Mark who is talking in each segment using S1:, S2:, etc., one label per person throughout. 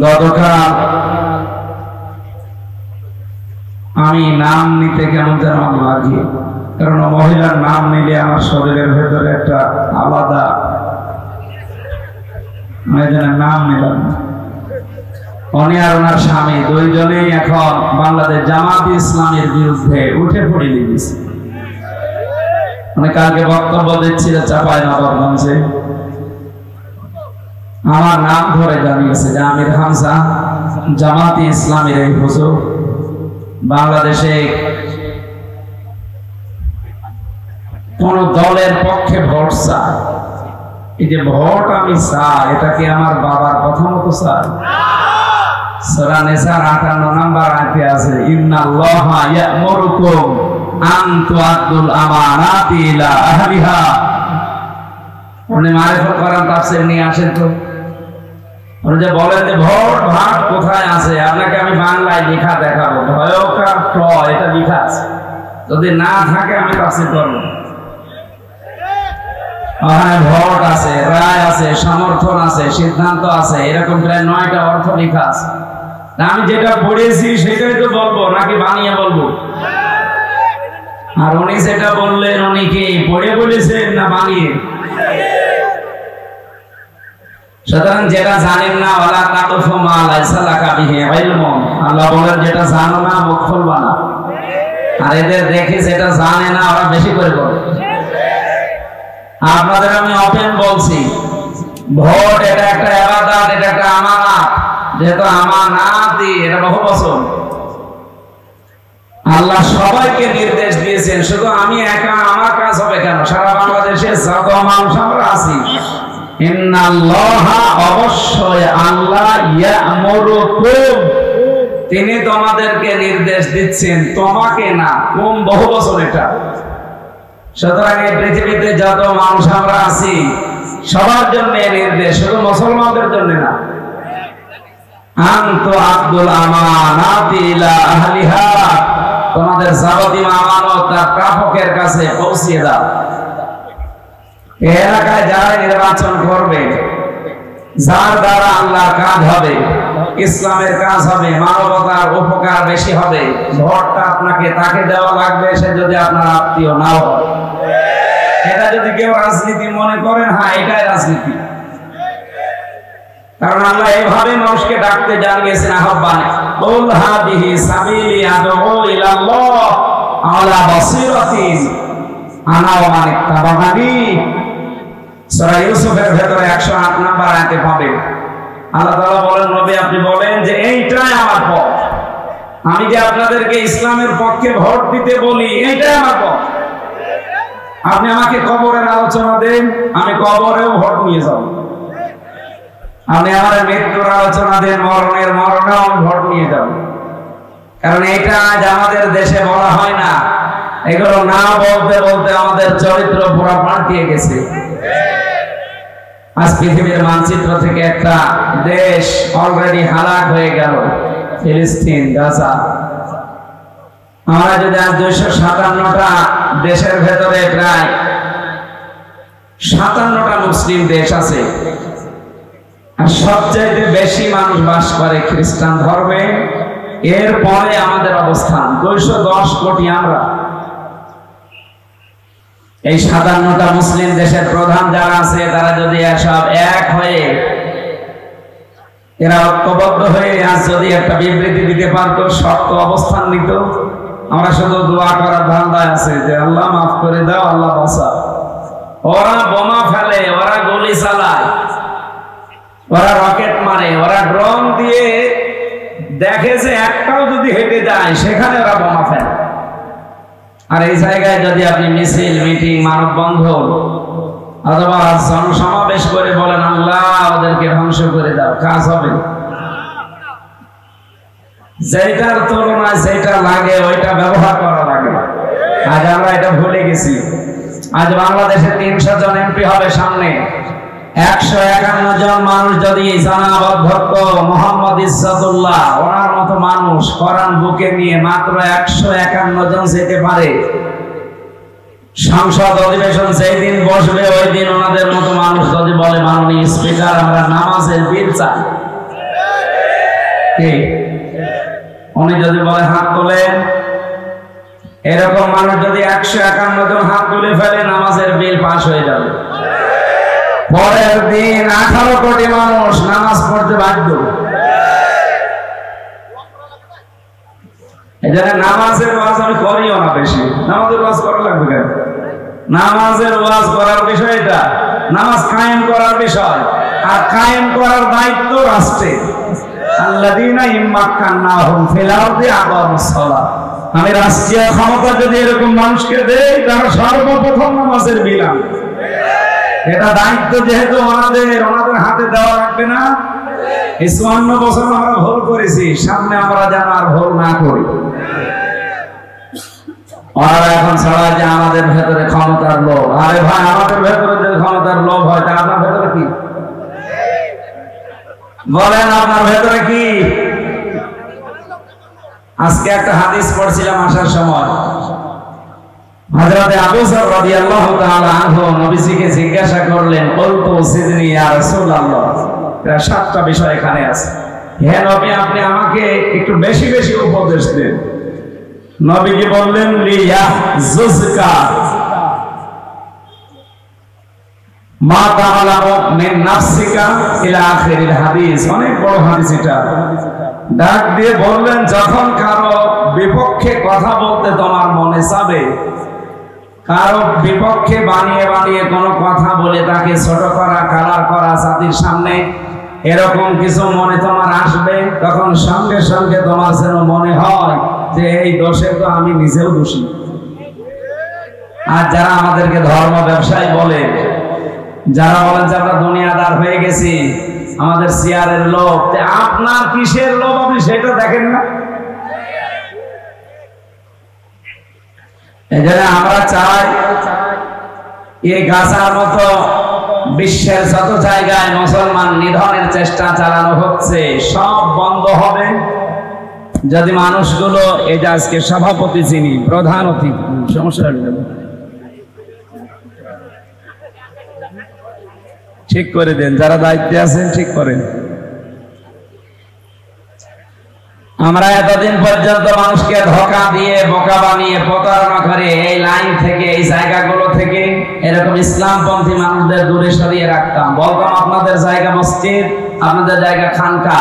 S1: গতকাল আমি নাম নিতে কেমন যেন লাগে, কারণ মহিলার নাম নিলে আমার শরীরের ভেতরে একটা আলাদা, নাম নিলাম। উনি আর ওনার স্বামী দুইজনেই এখন বাংলাদেশ জামাত ইসলামের বিরুদ্ধে উঠে পড়ে লেগেছে। মানে কালকে বক্তব্য দিচ্ছিল চাঁপাইনবাবগঞ্জে, আমার নাম ধরে জানিয়েছে যে আমির হামজা জামাত ইসলামের এই হুজুর বাংলাদেশে কোন দলের পক্ষে ভোট চায়। এই যে ভোট আমি চাই, এটা কি আমার বাবার কথা মতো চাই? সূরা নিসার ৫৮ নম্বর আয়াতে আছে, ইন্নাল্লাহা ইয়া'মুরুকুম আন তুআদ্দুল আমানাতি ইলা আহলিহা। উনি মারিফুল কোরআন তাফসীর নিয়ে আসেন তো, উনি যে বলেন যে ভোট ভাগ কোথায় আছে, আপনাকে আমি বাংলায় লেখা দেখাবো, ভয়কার ট এটা লেখা আছে, যদি না থাকে আমি তাফসীর করব। ওখানে ভোট আছে, রায় আছে, সমর্থন আছে, সিদ্ধান্ত আছে, এরকম প্রায় ৯টা অর্থ লেখা আছে। আমি যেটা পড়েছি সেটাই তো বলবো, নাকি বানিয়ে বলবো? আর উনি যেটা বললেন, উনি কি পড়ে বলেছেন না বানিয়ে? সুতরাং যেটা জানেন না, ওয়ালা তাকুফু মা লাইসা লাকা বিহি ইলমুন, আল্লাহ বলেন যেটা জানো না মুখ খুলবা না। আর এদের দেখি যেটা জানে না ওরা বেশি করে বলে। আপনাদের আমি ওপেন বলছি, ভোট এটা একটা ইবাদত, এটা একটা আমানত। যেহেতু আমানাতি, এটা বহু বছর আল্লাহ সবাইকে নির্দেশ দিয়েছেন, শুধু আমি একা আমার কাজ হবে কেন? সারা বাংলাদেশে যত মানুষ আমরা আছি, ইন্নাল্লাহা অবশ্যই আল্লাহ ইয়া'মুরুকুম, তিনি তোমাদেরকে নির্দেশ দিচ্ছেন, তোমাকে না। কোন বহু বছর এটা। সুতরাং এই পৃথিবীতে যত মানুষ আমরা আছি সবার জন্য নির্দেশ, শুধু মুসলমানদের জন্য না। আন তুআদ্দুল আমানাতি ইলা আহলিহা, তোমাদের যাবতীয় আমানত তার প্রাপকের কাছে পৌঁছিয়ে দাও। এই এলাকায় যারা নির্বাচন করবে, যার দ্বারা আল্লাহর কাজ হবে, ইসলামের কাজ হবে, মানবতার উপকার বেশি হবে, ভোটটা আপনাকে তাকে দেওয়া লাগবে, সে যদি আপনার আত্মীয় নাও হয়। এটা যদি কেউ রাজনীতি মনে করেন, হ্যাঁ এটাই রাজনীতি। কারণ আল্লাহ এইভাবে মানুষকে ডাকতে জানিয়েছেন আহ্বানে, কুল হাদিহি সাবিলি আদউ ইলাল্লাহ আলা বাসীরাতিন আনা ওয়া মান ইত্তাবা'আনি। সূরা ইউসুফের ভেতরে ১০৮ নম্বর আয়াতে পাবেন। আল্লাহ তাআলা বলেন, নবী আপনি বলেন যে এইটাই আমার পথ, আমি যে আপনাদেরকে ইসলামের পক্ষে ভোট দিতে বলি, এইটাই আমার পথ। আপনি আমাকে কবরের আলোচনা দেন, আমি কবরেও ভোট নিয়ে যাব। আপনি আমার মৃত্যুর আলোচনা দেন, মরণের মরণেও আমি ভোট নিয়ে যাব। কারণ এটা আজ আমাদের দেশে বলা হয় না, এগুলো না বলতে বলতে আমাদের চরিত্র পুরো পাল্টিয়ে গেছে। আজ পৃথিবীর মানচিত্র থেকে একটা দেশ অলরেডি হালাক হয়ে গেল, ফিলিস্তিন, গাজা। আমরা যদি আজ ২৫৭টা দেশের ভেতরে প্রায় ৫৭টা মুসলিম দেশ আছে, আর সবচাইতে বেশি মানুষ বাস করে খ্রিস্টান ধর্মে, এরপরে আমাদের অবস্থান ২১০ কোটি। আমরা এই ৫৭টা মুসলিম দেশের প্রধান যারা আছে, তারা যদি সব এক হয়ে, এরা ঐক্যবদ্ধ হয়ে আজ যদি একটা বিবৃতি দিতে পারত, শক্ত অবস্থান নিত, আমরা শুধু দোয়া করার ধান্দায় আছে যে আল্লাহ মাফ করে দাও, আল্লাহ বাঁচাও। ওরা বোমা ফেলে, ওরা গুলি চালায়, ওরা রকেট মারে, ওরা ড্রোন দিয়ে দেখে যে একটাও যদি হেঁটে যায় সেখানে ওরা বোমা ফেলে। আর এই জায়গায় যদি আপনি মিছিল, মিটিং, মানববন্ধন অথবা জনসমাবেশ করে বলেন আল্লাহ ওদেরকে ধ্বংস করে দাও, কাজ হবে? যেটার তুলনায় যেটা লাগে ওইটা ব্যবহার করা লাগে। আজ আমরা এটা ভুলে গেছি। আজ বাংলাদেশে ৩০০ জন এমপি হবে সামনে, ১৫১ জন মানুষ যদি জনাব অধ্যক্ষ মোহাম্মদ ইজ্জতুল্লাহ ওনার মতো মানুষ কোরআন বুকে নিয়ে মাত্র ১৫১ জন যেতে পারে, সংসদ অধিবেশন যেই দিন বসবে ওই দিন ওনাদের মতো মানুষ যদি বলে মাননীয় স্পিকার আমরা নামাজের বিল চাই, কি উনি যদি বলে হাত তোলেন, এরকম মানুষ যদি 151 জন হাত তুলে ফেলে নামাজের বিল পাস হয়ে যাবে। পরের দিন 18 কোটি মানুষ নামাজ পড়তে বাধ্য। এজন্য নামাজের ওয়াজ আমি করিও না বেশি। নামাজের ওয়াজ করা লাগবে কেন? নামাজের ওয়াজ করার বিষয় এটা, নামাজ কায়েম করার বিষয়, আর কায়েম করার দায়িত্ব রাষ্ট্রের। আল্লাযীনা ইম্মাক্কান্নাহুম ফিল আরদি আকামুস সালাহ। আমি রাষ্ট্রীয় ক্ষমতা যদি এরকম মানুষকে দেই, তারা সর্বপ্রথম নামাজের বিল আনবে। এটা দায়িত্ব যেহেতু ওনাদের হাতে দেওয়া লাগবে না। 54 বছর আমরা ভুল করেছি, সামনে আমরা যেন আর ভুল না করি। আর এখন ছাড়া যে আমাদের ভেতরে ক্ষমতার লোভ, আরে ভাই আমাদের ভেতরে যে ক্ষমতার লোভ হয়, তা আপনার ভেতরে কি? বলেন আপনার ভেতরে কি? আজকে একটা হাদিস পড়ছিলাম আসার সময়, হযরত আবু যর রাদিয়াল্লাহু তাআলা আনহু নবীজিকে জিজ্ঞাসা করলেন, বলতো সিদনি ইয়া রাসূলুল্লাহ, প্রায় 7টা বিষয় এখানে আছে, হে নবী আপনি আমাকে একটু বেশি বেশি উপদেশ দেন। নবীজি বললেন, লিয়াহজুজকা মা তাআলামু মিন নাফসিকা ইলা আখিরিল হাদিস। অনেক বড় হাদিস এটা। ডাক দিয়ে বললেন, যখন কারো বিপক্ষে কথা বলতে তোমার মনে চাবে, কারো বিপক্ষে বানিয়ে বানিয়ে কোনো কথা বলে তাকে ছোট করা, কালার করা জাতির সামনে, এরকম কিছু মনে তোমার আসবে, তখন সঙ্গে সঙ্গে তোমার যেন মনে হয় যে এই দোষে তো আমি নিজেও দোষী। আর যারা আমাদেরকে ধর্ম ব্যবসায়ী বলে, যারা বলেন যে আমরা দুনিয়াদার হয়ে গেছি, আমাদের চেয়ারের লোভ, আপনার কিসের লোভ আপনি সেটা দেখেন না? এজন্য আমরা চাই এই গাছার মতো বিশ্বের যত জায়গায় মুসলমান নিধনের চেষ্টা চালানো হচ্ছে সব বন্ধ হবে যদি মানুষগুলো, এই যে আজকে সভাপতি যিনি প্রধান অতিথি, সমস্যা ঠিক করে দেন, যারা দায়িত্বে আছেন ঠিক করেন। আমরা এতদিন পর্যন্ত মানুষকে ধোঁকা দিয়ে, বোকা বানিয়ে, প্রতারণা করে এই লাইন থেকে, এই জায়গাগুলো থেকে এরকম ইসলামপন্থী মানুষদের দূরে সরিয়ে রাখতাম। বলতাম আপনাদের জায়গা মসজিদ, আপনাদের জায়গা খানকা,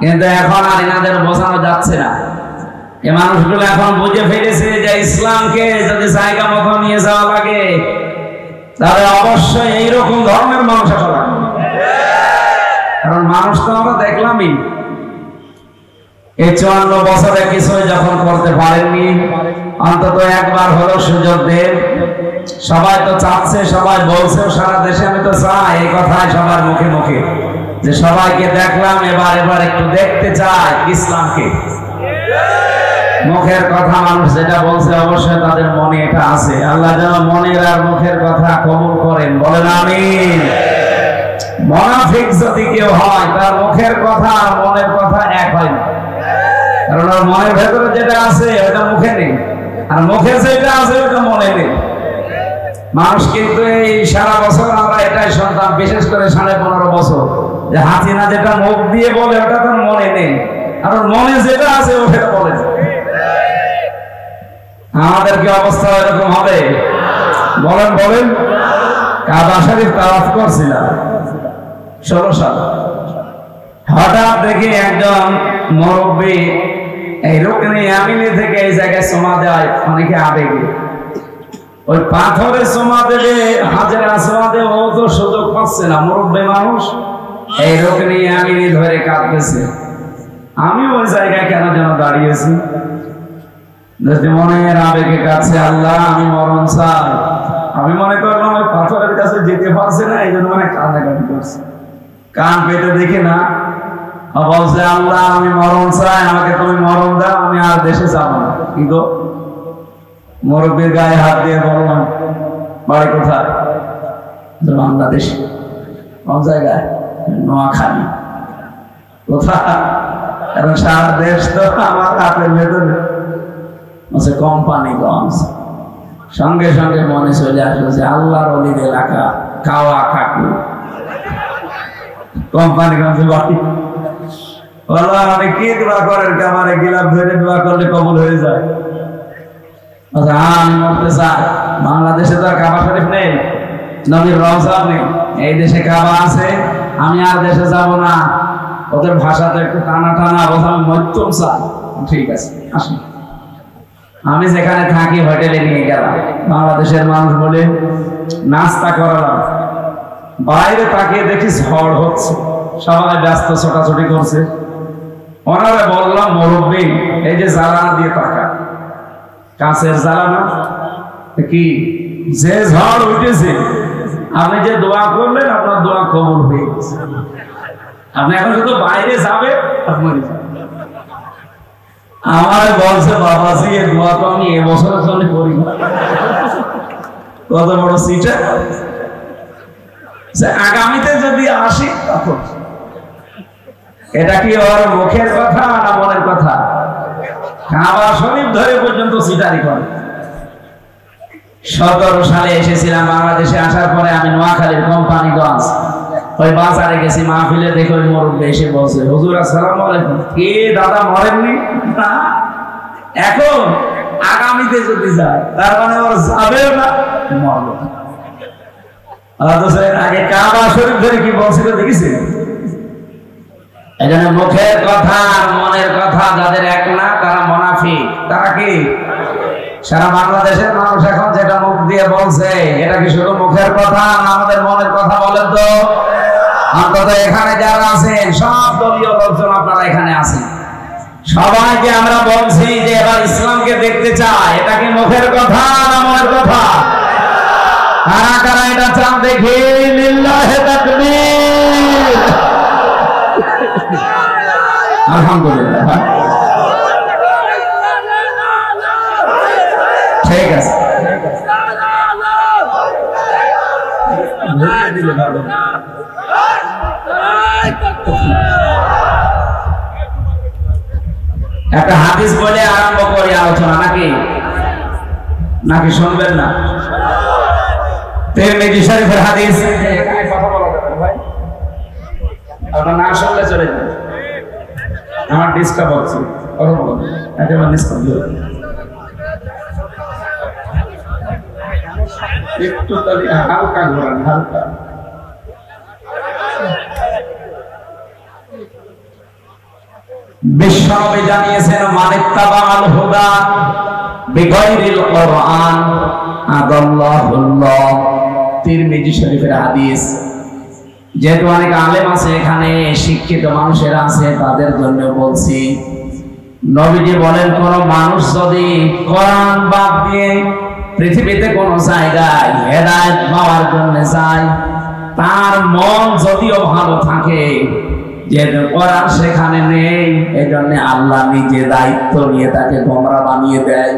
S1: কিন্তু এখন আর এনাদের বোঝানো যাচ্ছে না। এই মানুষগুলো এখন বুঝে ফেলেছে যে ইসলামকে যদি জায়গা মতো নিয়ে যাওয়া লাগে, তাহলে অবশ্যই এইরকম ধর্মের মানুষ আসা লাগবে। কারণ মানুষ তো আমরা দেখলামই, এই 54 বছরে কিছুই যখন করতে পারেননি, অন্তত একবার হলো সুযোগ দেন। সবাই তো চাচ্ছে, সবাই বলছে, সারা দেশে আমি তো চাই এই কথাই সবার মুখে মুখে, যে সবাইকে দেখলাম, এবার একটু দেখতে চাই ইসলামকে। মুখের কথা মানুষ যেটা বলছে অবশ্যই তাদের মনে এটা আছে। আল্লাহ যেন মনের আর মুখের কথা কবুল করেন, বলেন আমিন। মুনাফিক যদি কেউ হয়, তার মুখের কথা আর মনের কথা এক হয় না, কারণ ওর মনের ভেতরে যেটা আছে ওটা মুখে নেই, আর মুখে যেটা আছে ওটা মনে নেই। মানুষ কিন্তু এই সারা বছর আমরা এটাই শুনতাম, বিশেষ করে 15.5 বছর, যে হাসিনা যেটা মুখ দিয়ে বলে ওটা তার মনে নেই, আর ওর মনে যেটা আছে ওটা বলে। আমাদের কি অবস্থা এরকম হবে? বলেন বলেন। কাবা শরীফ তাওয়াফ করছিলাম 16 সাল, হঠাৎ দেখি একজন মুরব্বী এই রুকনে ইয়ামিনী থেকে এই জায়গায় সোমা দেয়, অনেকে আবেগে ওই পাথরে সোমা দেবে, হাজার আসওয়াদে, ও তো সুযোগ পাচ্ছে না, মুরব্বী মানুষ এই রুকনে ইয়ামিনী ধরে কাঁদতেছে। আমি ওই জায়গায় কেন যেন দাঁড়িয়েছি, মনের আবেগে কাছে, আল্লাহ আমি মরণ চাই। আমি মনে করলাম ওই পাথরের কাছে যেতে পারছে না, এই জন্য মানে কান্নাকাটি করছে। কান পেতে দেখি না, বলছে আল্লাহ আমি মরণ চাই, আমাকে তুমি মরণ দাও, আমি আর দেশে যাবো না। কি গো, মুরব্বীর গায়ে হাত দিয়ে বললাম, বাড়ি কোথায়? বাংলাদেশ। কোন জায়গায়? নোয়াখালী। কোথায়? কারণ সারা দেশ তো আমার হাতের ভেতরে। কোম্পানিগঞ্জ। সঙ্গে সঙ্গে মনে চলে আসলো যে আল্লাহর ওলির এলাকা, কাওয়া কাকু, কোম্পানিগঞ্জে বাড়ি। আল্লাহ আপনি কি দোয়া করেন কামারে গিলাপ ধরে দোয়া করলে কবুল হয়ে যায়। আচ্ছা আমি মরতে চাই, বাংলাদেশে তো আর কাবা শরীফ নেই, নবীর রওজা নেই, এই দেশে কাবা আছে, আমি আর দেশে যাব না। ওদের ভাষা তো একটু টানা টানা, বোঝাম মধ্যম চাই। ঠিক আছে আসুন, আমি যেখানে থাকি হোটেলে নিয়ে গেলাম, বাংলাদেশের মানুষ বলে নাস্তা করালাম, বাইরে তাকিয়ে দেখি ঝড় হচ্ছে, সবাই ব্যস্ত ছোটাছুটি করছে। ওনারা বললাম মুরব্বী এই যে জ্বালানা দিয়ে তাকা, কাঁচের জ্বালানা কি যে ঝড় উঠেছে, আপনি যে দোয়া করলেন আপনার দোয়া কবুল হয়ে গেছে, আপনি এখন শুধু বাইরে যাবে আপনার। আমার বলছে বাবাজি এই দোয়া তো আমি এবছরের জন্য করি না। কত বড় সিটা, আগামীতে যদি আসি তখন। এটা কি ওর মুখের কথা না মনের কথা? কাবা শরীফ ধরে পর্যন্ত সিটারি করে। 17 সালে এসেছিলাম বাংলাদেশে, আসার পরে আমি নোয়াখালীর কোম্পানিগঞ্জ ওই বাজারে গেছি, মাহফিলে দেখে ওই মুরব্বি এসে বলছে হুজুর আসসালামু আলাইকুম। কে দাদা মরেননি? এখন আগামীতে যদি যায় তার মানে ওর যাবেও না মরবে না। আগে কাবা শরীফ ধরে কি বলছিল দেখেছি? এজন্য মুখের কথা আর মনের কথা যাদের এক না তারা মুনাফিক। তারা কি? সারা বাংলাদেশের মানুষ এখন যেটা মুখ দিয়ে বলছে এটা কি শুধু মুখের কথা না আমাদের মনের কথা বলেন তো? অন্তত এখানে যারা আছেন সব দলীয় লোকজন আপনারা এখানে আছেন, সবাইকে আমরা বলছি যে এবার ইসলামকে দেখতে চাই। এটা কি মুখের কথা না মনের কথা? কারা কারা এটা চান দেখি? লিল্লাহি তাকবীর। আলহামদুলিল্লাহ, ঠিক আছে। একটা হাদিস বলে আরম্ভ করি আলোচনা, নাকি নাকি শুনবেন না? তিরমিজি শরীফের হাদিস। কথা বলা যাবে ভাই, আপনার না শুনলে চলে যাবে, আমার ডিস্টার্ব হচ্ছে। কথা বলুন, একেবারে ডিস্টার্ব হচ্ছে। একটু তালি হালকা ঘোরান, হালকা। বিশ্বনবী জানিয়েছেন মানিত্তাবাল হুদা বিগাইরিল কুরআন আদাল্লাহুল্লাহ। তিরমিজি শরীফের হাদিস। যেহেতু অনেক আলেম আছে এখানে, শিক্ষিত মানুষেরা আছে, তাদের জন্য বলছি, নবীজি বলেন কোন মানুষ যদি কোরআন বাদ দিয়ে পৃথিবীতে কোন জায়গায় হেদায়েত পাওয়ার জন্য যায়, তার মন যদিও ভালো থাকে, যেহেতু কোরআন সেখানে নেই, এজন্য আল্লাহ নিজে দায়িত্ব নিয়ে তাকে গোমরা বানিয়ে দেয়।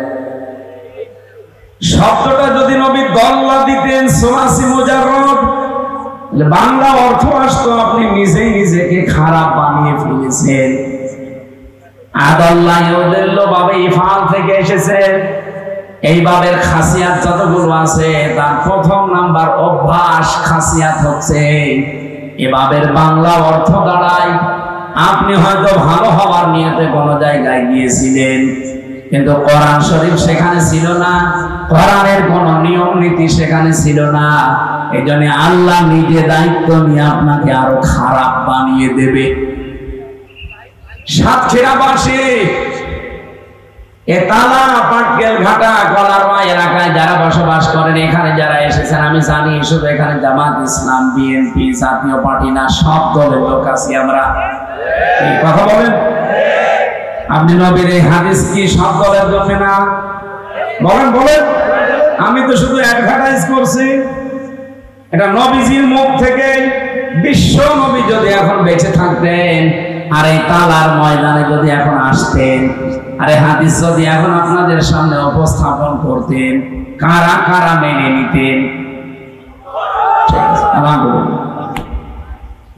S1: শব্দটা যদি নবী দল্লা দিতেন সুমাসি মুজাররদ, বাংলা অর্থ আসতো আপনি নিজেই নিজেকে খারাপ বানিয়ে ফেলেছেন। আদাল্লাহ ইউদিল্লু বাবে ইফআল থেকে এসেছে। এই বাবের খাসিয়াত যতগুলো আছে তার প্রথম নাম্বার অভ্যাস খাসিয়াত হচ্ছে এই বাবের বাংলা অর্থ দাঁড়ায় আপনি হয়তো ভালো হওয়ার নিয়তে কোনো জায়গায় গিয়েছিলেন, কিন্তু কোরআন শরীফ সেখানে ছিল না, কোরআনের কোন নিয়ম নীতি সেখানে ছিল না। এই জন্য আল্লাহ নিজে দায়িত্ব নিয়ে আপনাকে আরো খারাপ বানিয়ে দেবে। সাতক্ষীরাবাসী এতালা পাটকেল ঘাটা গলারমা এলাকায় যারা বসবাস করেন, এখানে যারা এসেছেন, আমি জানি শুধু এখানে জামাত ইসলাম, বিএনপি, জাতীয় পার্টি না, সব দলের লোক আছি আমরা। এই কথা বলেন, আপনি নবীর এই হাদিস কি সব দলের জন্য না? বলেন বলেন। আমি তো শুধু অ্যাডভার্টাইজ করছি, এটা নবীজির মুখ থেকে। বিশ্ব নবী যদি এখন বেঁচে থাকতেন আর এই তালার ময়দানে যদি এখন আসতেন, আরে হাদিস যদি এখন আপনাদের সামনে উপস্থাপন করতেন, কারা কারা মেনে নিতেন?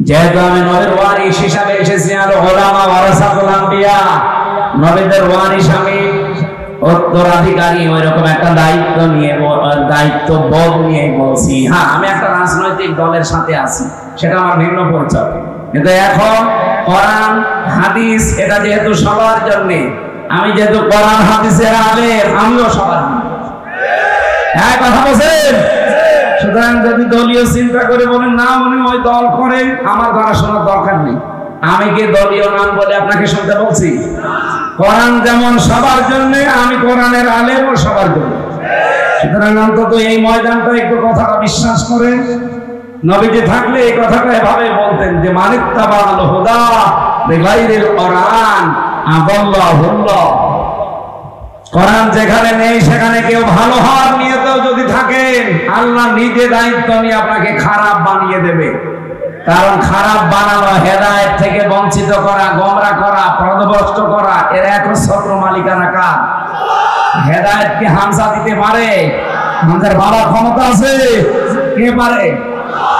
S1: যেহেতু আমি নবীর ওয়ারিস হিসাবে এসেছি, আর উলামা ওয়ারাসাতুল আম্বিয়া, নবীদের ওয়ারিস আমি, উত্তরাধিকারী, ওইরকম একটা দায়িত্ব নিয়ে, দায়িত্ববোধ নিয়ে বলছি। হ্যাঁ, আমি একটা রাজনৈতিক দলের সাথে আছি, সেটা আমার ভিন্ন পরিচয়, কিন্তু এখন কোরআন হাদিস এটা যেহেতু সবার জন্য, আমি যেহেতু কোরআন হাদিসের আলেম, আমিও সবার জন্য। এক কথা বলছেন। সুতরাং যদি দলীয় চিন্তা করে বলেন না উনি ওই দল করে, আমার কথা শোনার দরকার নেই। আমি কি দলীয় নাম বলে আপনাকে শুনতে বলছি? কোরআন যেমন সবার জন্য, আমি কোরআনের আলেমও সবার জন্য। সুতরাং অন্তত এই ময়দানটা একটু কথাটা বিশ্বাস করে। নবীজি থাকলে এই কথাটা এভাবে বলতেন যে মানিত্তাবাল হুদা বিগাইরিল কোরআন আদাল্লাহুল্লাহ। কোরআন যেখানে নেই সেখানে কেউ ভালো হওয়ার নিয়তেও যদি থাকেন, আল্লাহ নিজে দায়িত্ব নিয়ে আপনাকে খারাপ বানিয়ে দেবে। কারণ খারাপ বানানো, হেদায়েত থেকে বঞ্চিত করা, গোমরা করা, পথভ্রষ্ট করা, এর একচ্ছত্র মালিকানা কার? হেদায়েত কি হামজা দিতে পারে? হামজার বাবার ক্ষমতা আছে? কে পারে?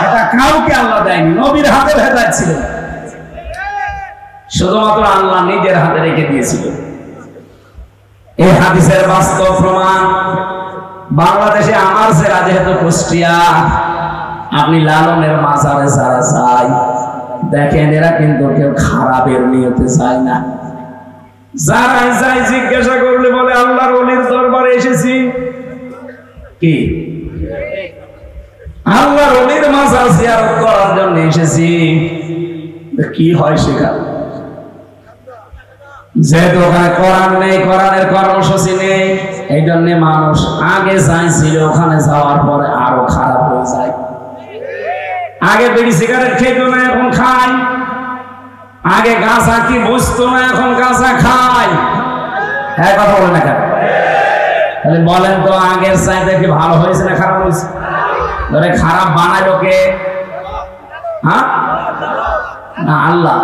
S1: এটা কাউকে আল্লাহ দেয়নি। নবীর হাতে হেদায়েত ছিল, শুধুমাত্র আল্লাহ নিজের হাতে রেখে দিয়েছিল। এই হাদিসের বাস্তব প্রমাণ বাংলাদেশে আমার জেলা যেহেতু কুষ্টিয়া, আপনি লালনের মাজারে যারা যায় দেখেন, এরা কিন্তু কেউ খারাপের নিয়তে যায় না। যারা যায় জিজ্ঞাসা করলে বলে আল্লাহর ওলির দরবারে এসেছি। কি? আল্লাহর ওলির মাজার জিয়ারত করার জন্য এসেছি। কি হয় সেখানে? যেহেতু ওখানে কোরআন নেই, কোরআনের কর্মসূচি নেই, এই জন্য মানুষ আগে চাইছিল, ওখানে যাওয়ার পরে আরো খারাপ হয়ে যায়। আগে বিড়ি সিগারেট খেত না, এখন খায়। আগে গাঁজা কি বুঝতো না, এখন গাঁজা খায়। হ্যাঁ, কথা বলে না কেন? তাহলে বলেন তো আগের চাইতে কি ভালো হয়েছে না খারাপ হয়েছে? ধরে খারাপ বানাইলো কে? হ্যাঁ না, আল্লাহ।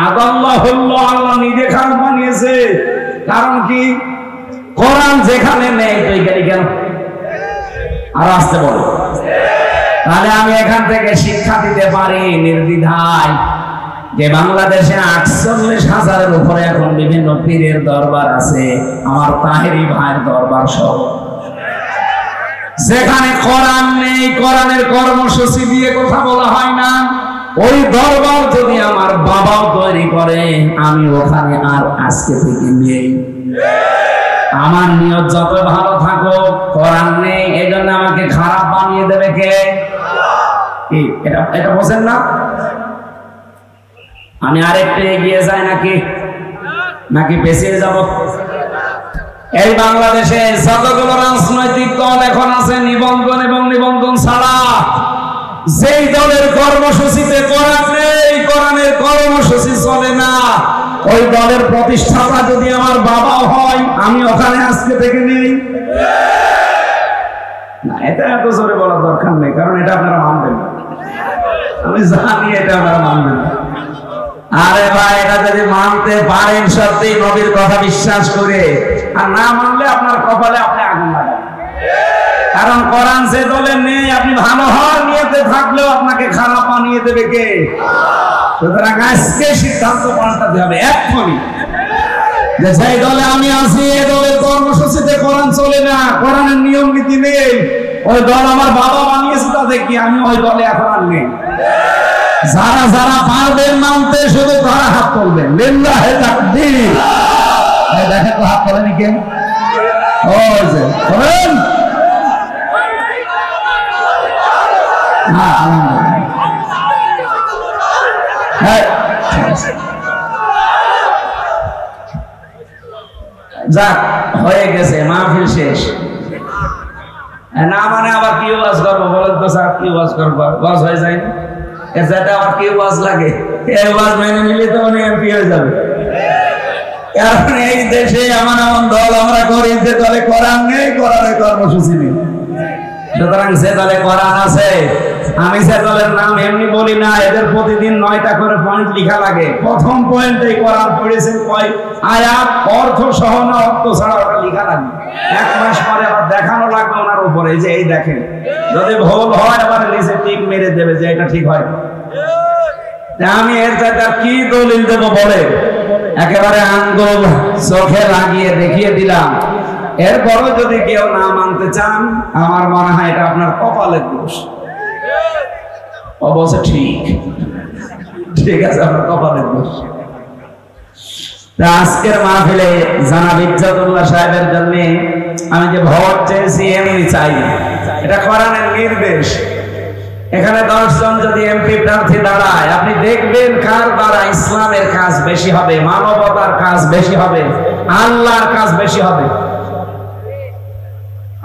S1: আদাল্লাহুল্লাহ, আল্লাহ নিজে খারাপ বানিয়েছে। কারণ কি? কোরআন যেখানে নেই তুই গেলি কেন? আর আসতে বল। তাহলে আমি এখান থেকে শিক্ষা দিতে পারি নির্দ্বিধায় যে বাংলাদেশে 48,000-এর উপরে এখন বিভিন্ন পীরের দরবার আছে, আমার তাহেরি ভাইয়ের দরবার সহ। যেখানে কোরআন নেই, কোরআনের কর্মসূচি দিয়ে কথা বলা হয় না, ওই দরবার যদি আমার বাবাও তৈরি করে, আমি ওখানে আর আজকে থেকে নেই। আমার নিয়ত যত ভালো থাকো, কোরআন নেই এই জন্য আমাকে খারাপ বানিয়ে দেবে কে? এটা বোঝেন না? আমি আরেকটু এগিয়ে যাই নাকি পেছিয়ে যাব? এই বাংলাদেশে যতগুলো রাজনৈতিক দল এখন আছে, নিবন্ধন এবং নিবন্ধন ছাড়া, যেই দলের কর্মসূচিতে কোরআন নেই, কোরআনের কর্মসূচি চলে না, ওই দলের প্রতিষ্ঠাতা যদি আমার বাবাও হয়, আমি ওখানে আজকে থেকে নেই। না, এটা এত জোরে বলার দরকার নেই, কারণ এটা আপনারা মানবেন না। আমি জানি এটা আপনারা মানবেন না। আরে ভাই, এটা যদি মানতে পারেন সত্যি নবীর কথা বিশ্বাস করে, আর না মানলে আপনার কপালে আপনি আগুন লাগান। কারণ কোরআন যে দলে নেই, আপনি ভালো হওয়ার নিয়তে থাকলেও আপনাকে খারাপ বানিয়ে দেবে কে? সুতরাং আজকে সিদ্ধান্ত পাল্টাতে হবে এক্ষুনি, যে সেই দলে আমি আছি, এই দলের কর্মসূচিতে কোরআন চলে না, কোরআনের নিয়ম নীতি নেই, ওই দল আমার বাবা বানিয়েছে, তাতে কি আমি ওই দলে এখন আর নেই। যারা যারা পারবেন মানতে, শুধু তারা হাত তুলবেন। লিল্লাহি তাকবীর। দেখেন তো হাত তোলেনি কে? ও যে করেন। যাক, হয়ে গেছে, মাহফিল শেষ। না মানে আবার কি ওয়াজ করবো বলেন তো স্যার? কি ওয়াজ করবো? ওয়াজ হয়ে যায় না? এর সাথে আবার কি ওয়াজ লাগে? এই ওয়াজ মেনে নিলে তো উনি এমপি হয়ে যাবে। কারণ এই দেশে এমন দল আমরা করি যে দলে কোরআন নেই, কোরআনের কর্মসূচি নেই। সুতরাং যে দলে কোরআন আছে, আমি সে দলের নাম এমনি বলি না, এদের প্রতিদিন 9টা করে পয়েন্ট লেখা লাগে। প্রথম পয়েন্টে কোরআন পড়েছেন কয় আয়াত, অর্থ সহ না অর্থ ছাড়া, ওটা লেখা লাগে। 1 মাস পরে আবার দেখানো লাগবে ওনার উপরে, যে এই দেখেন, যদি ভুল হয় আবার নিচে টিক মেরে দেবে যে এটা ঠিক হয়। আমি এর চাইতে কি দলিল দেব বলে একেবারে আঙ্গুল চোখে লাগিয়ে দেখিয়ে দিলাম। এরপরও যদি কেউ না মানতে চান, আমার মনে হয় এটা আপনার কপালের দোষ। অবশ্য ঠিক ঠিক আছে, আমরা কপালের দোষ। আজকের মাহফিলে জানাব ইজ্জতুল্লাহ সাহেবের জন্য আমি যে ভোট চেয়েছি এমনি চাই, এটা কোরআনের নির্দেশ। এখানে 10 জন যদি এমপি প্রার্থী দাঁড়ায়, আপনি দেখবেন কার দ্বারা ইসলামের কাজ বেশি হবে, মানবতার কাজ বেশি হবে, আল্লাহর কাজ বেশি হবে।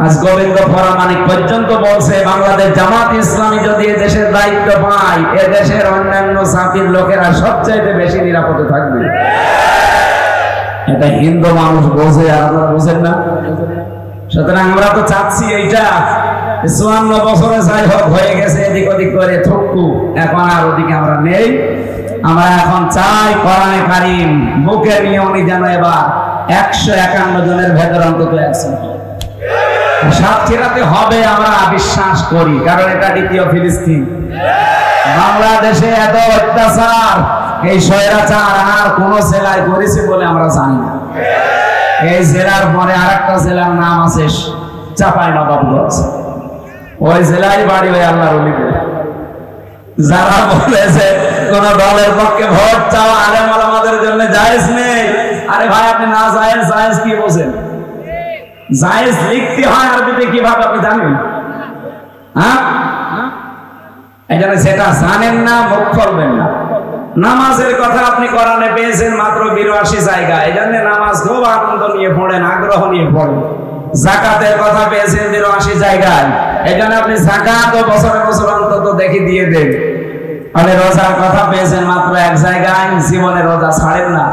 S1: আজ গোবিন্দ পরামানিক পর্যন্ত বলছে, বাংলাদেশ জামাত ইসলামী যদি এ দেশের দায়িত্ব পায়, এ দেশের অন্যান্য জাতির লোকেরা সবচাইতে বেশি নিরাপদে থাকবে। এটা হিন্দু মানুষ বোঝে, আর আপনারা বোঝেন না। সুতরাং আমরা তো চাচ্ছি এইটা 54 বছরে যাই হোক হয়ে গেছে, এদিক ওদিক করে থুকু, এখন আর ওদিকে আমরা নেই। আমরা এখন চাই কোরআনে কারীম বুকে নিয়ে উনি যেন এবার 151 জনের ভেতর অন্তত একজন সাতক্ষীরাতে হবে, আমরা বিশ্বাস করি, কারণ এটা দ্বিতীয় ফিলিস্তিন। বাংলাদেশে এত অত্যাচার, এই স্বৈরাচার আর কোন জেলায় করেছে বলে আমরা জানি না। এই জেলার পরে আরেকটা জেলার নাম আছে চাঁপাইনবাবগঞ্জ, ওই জেলায় বাড়ি ওই আল্লাহর ওলিদের। যারা বলেছে কোন দলের পক্ষে ভোট চাওয়া আলেম ওলামাদের জন্য জায়েজ নেই, আরে ভাই আপনি না জায়েজ জায়েজ কি বলেন? জায়েজ লিখতে হয় আরবিতে কিভাবে আপনি জানেন? হ্যাঁ, এখানে সেটা জানেন না, মুখ করবেন না। নামাজের কথা আপনি কোরআনে পেয়েছেন মাত্র 82 জায়গায়, এই জন্য নামাজ খুব আনন্দ নিয়ে পড়েন, আগ্রহ নিয়ে পড়েন। যাকাতের কথা পেয়েছেন 82 জায়গায়, এই জন্য আপনি যাকাত বছরে বছর অন্তত দেখি দিয়ে দেন। মানে রোজার কথা পেয়েছেন মাত্র 1 জায়গায়, জীবনে রোজা ছাড়েন না।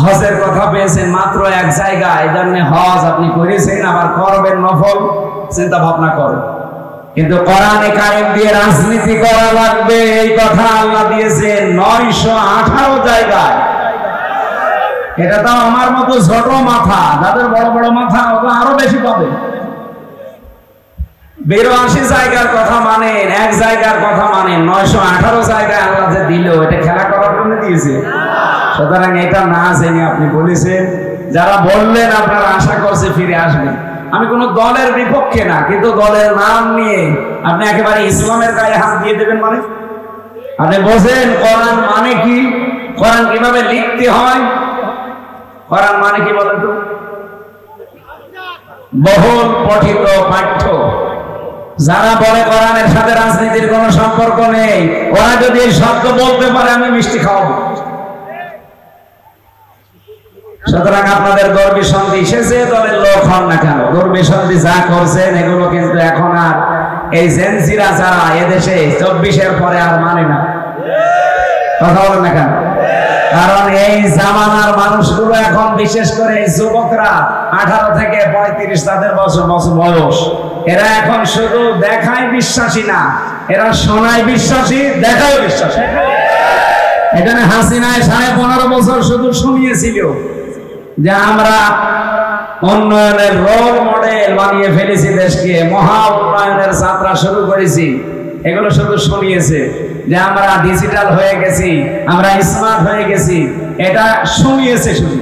S1: হজের কথা পেয়েছেন মাত্র 1 জায়গায়, এই জন্য হজ আপনি করেছেন, আবার করবেন, নফল চিন্তা ভাবনা করেন। কিন্তু কোরআনে কারীম দিয়ে রাজনীতি করা লাগবে, এই কথা আল্লাহ দিয়েছেন 918 জায়গায়। এটা তো আমার মতো ছোট মাথা, যাদের বড় বড় মাথা ওটা আরো বেশি পাবে। 82 জায়গার কথা মানেন, 1 জায়গার কথা মানেন, 918 জায়গায় আল্লাহ যে দিল, এটা খেলা করার জন্য দিয়েছে। সুতরাং এটা না জেনে আপনি বলেছেন, যারা বললেন আপনারা আশা করছে ফিরে আসবেন। আমি কোন দলের বিপক্ষে না, কিন্তু দলের নাম নিয়ে আপনি একেবারে ইসলামের গায়ে হাত দিয়ে দেবেন মানে? আপনি বোঝেন কোরআন মানে কি, কোরআন কিভাবে লিখতে হয়? কোরআন মানে কি বলেন তো? বহুল পঠিত পাঠ্য। যারা বলে কোরআনের সাথে রাজনীতির কোন সম্পর্ক নেই, ওরা যদি এই শব্দ বলতে পারে আমি মিষ্টি খাওয়াবো। সুতরাং আপনাদের দুর্বিসন্ধি, সে যে দলের লোক হন না কেন, দুর্বিসন্ধি যা করছেন এগুলো কিন্তু এখন আর এই জেনজিরা যারা এদেশে 24-এর পরে আর মানে না। কথা বলেন না কেন? কারণ এই জামানার মানুষগুলো এখন, বিশেষ করে এই যুবকরা 18 থেকে 35 তাদের বছর বয়স, এরা এখন শুধু দেখায় বিশ্বাসী না, এরা শোনায় বিশ্বাসী, দেখায় বিশ্বাসী। এখানে হাসিনায় 15.5 বছর শুধু শুনিয়েছিল যে আমরা উন্নয়নের রোল মডেল বানিয়ে ফেলেছি দেশকে, মহা উন্নয়নের যাত্রা শুরু করেছি, এগুলো শুধু শুনিয়েছে যে আমরা ডিজিটাল হয়ে গেছি, আমরা স্মার্ট হয়ে গেছি, এটা শুনিয়েছে শুধু।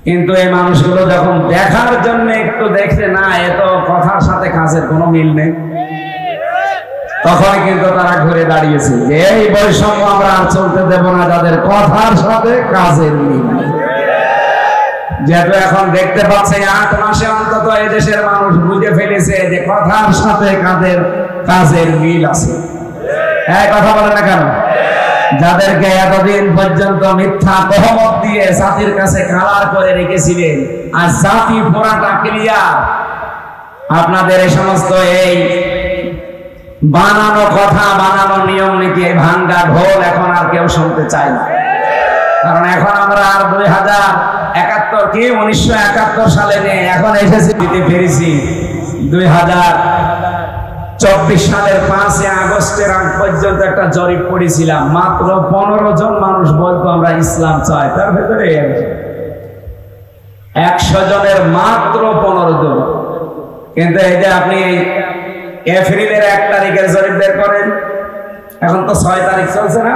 S1: কিন্তু এই মানুষগুলো যখন দেখার জন্য একটু দেখছে না এত কথার সাথে কাজের কোনো মিল নেই, তখন কিন্তু তারা ঘুরে দাঁড়িয়েছে যে এই বৈষম্য আমরা আর চলতে দেব না, যাদের কথার সাথে কাজের মিল নেই। যেহেতু এখন দেখতে পাচ্ছে 8 মাসে অন্তত এই দেশের মানুষ বুঝে ফেলেছে যে কথার সাথে কাজের মিল আছে। এই কথা বলে না কেন? যাদেরকে এতদিন পর্যন্ত মিথ্যা তহমত দিয়ে জাতির কাছে কালার করে রেখেছিলেন, আর জাতি পুরাটা ক্লিয়ার। আপনাদের এই সমস্ত এই বানানো কথা, বানানো নিয়ম নীতি, ভাঙ্গা ঢোল এখন আর কেউ শুনতে চায় না। কারণ এখন আমরা আর 1971 সালে নেই, এখন এসেছি দিতে পেরেছি 2024 সালের 5 আগস্টের আগ পর্যন্ত একটা জরিপ করেছিলাম, মাত্র 15 জন মানুষ বলতো আমরা ইসলাম চাই। তার ভেতরে 100 জনের মাত্র 15 জন। কিন্তু এই যে আপনি এপ্রিলের 1 তারিখের জরিপ বের করেন, এখন তো 6 তারিখ চলছে না,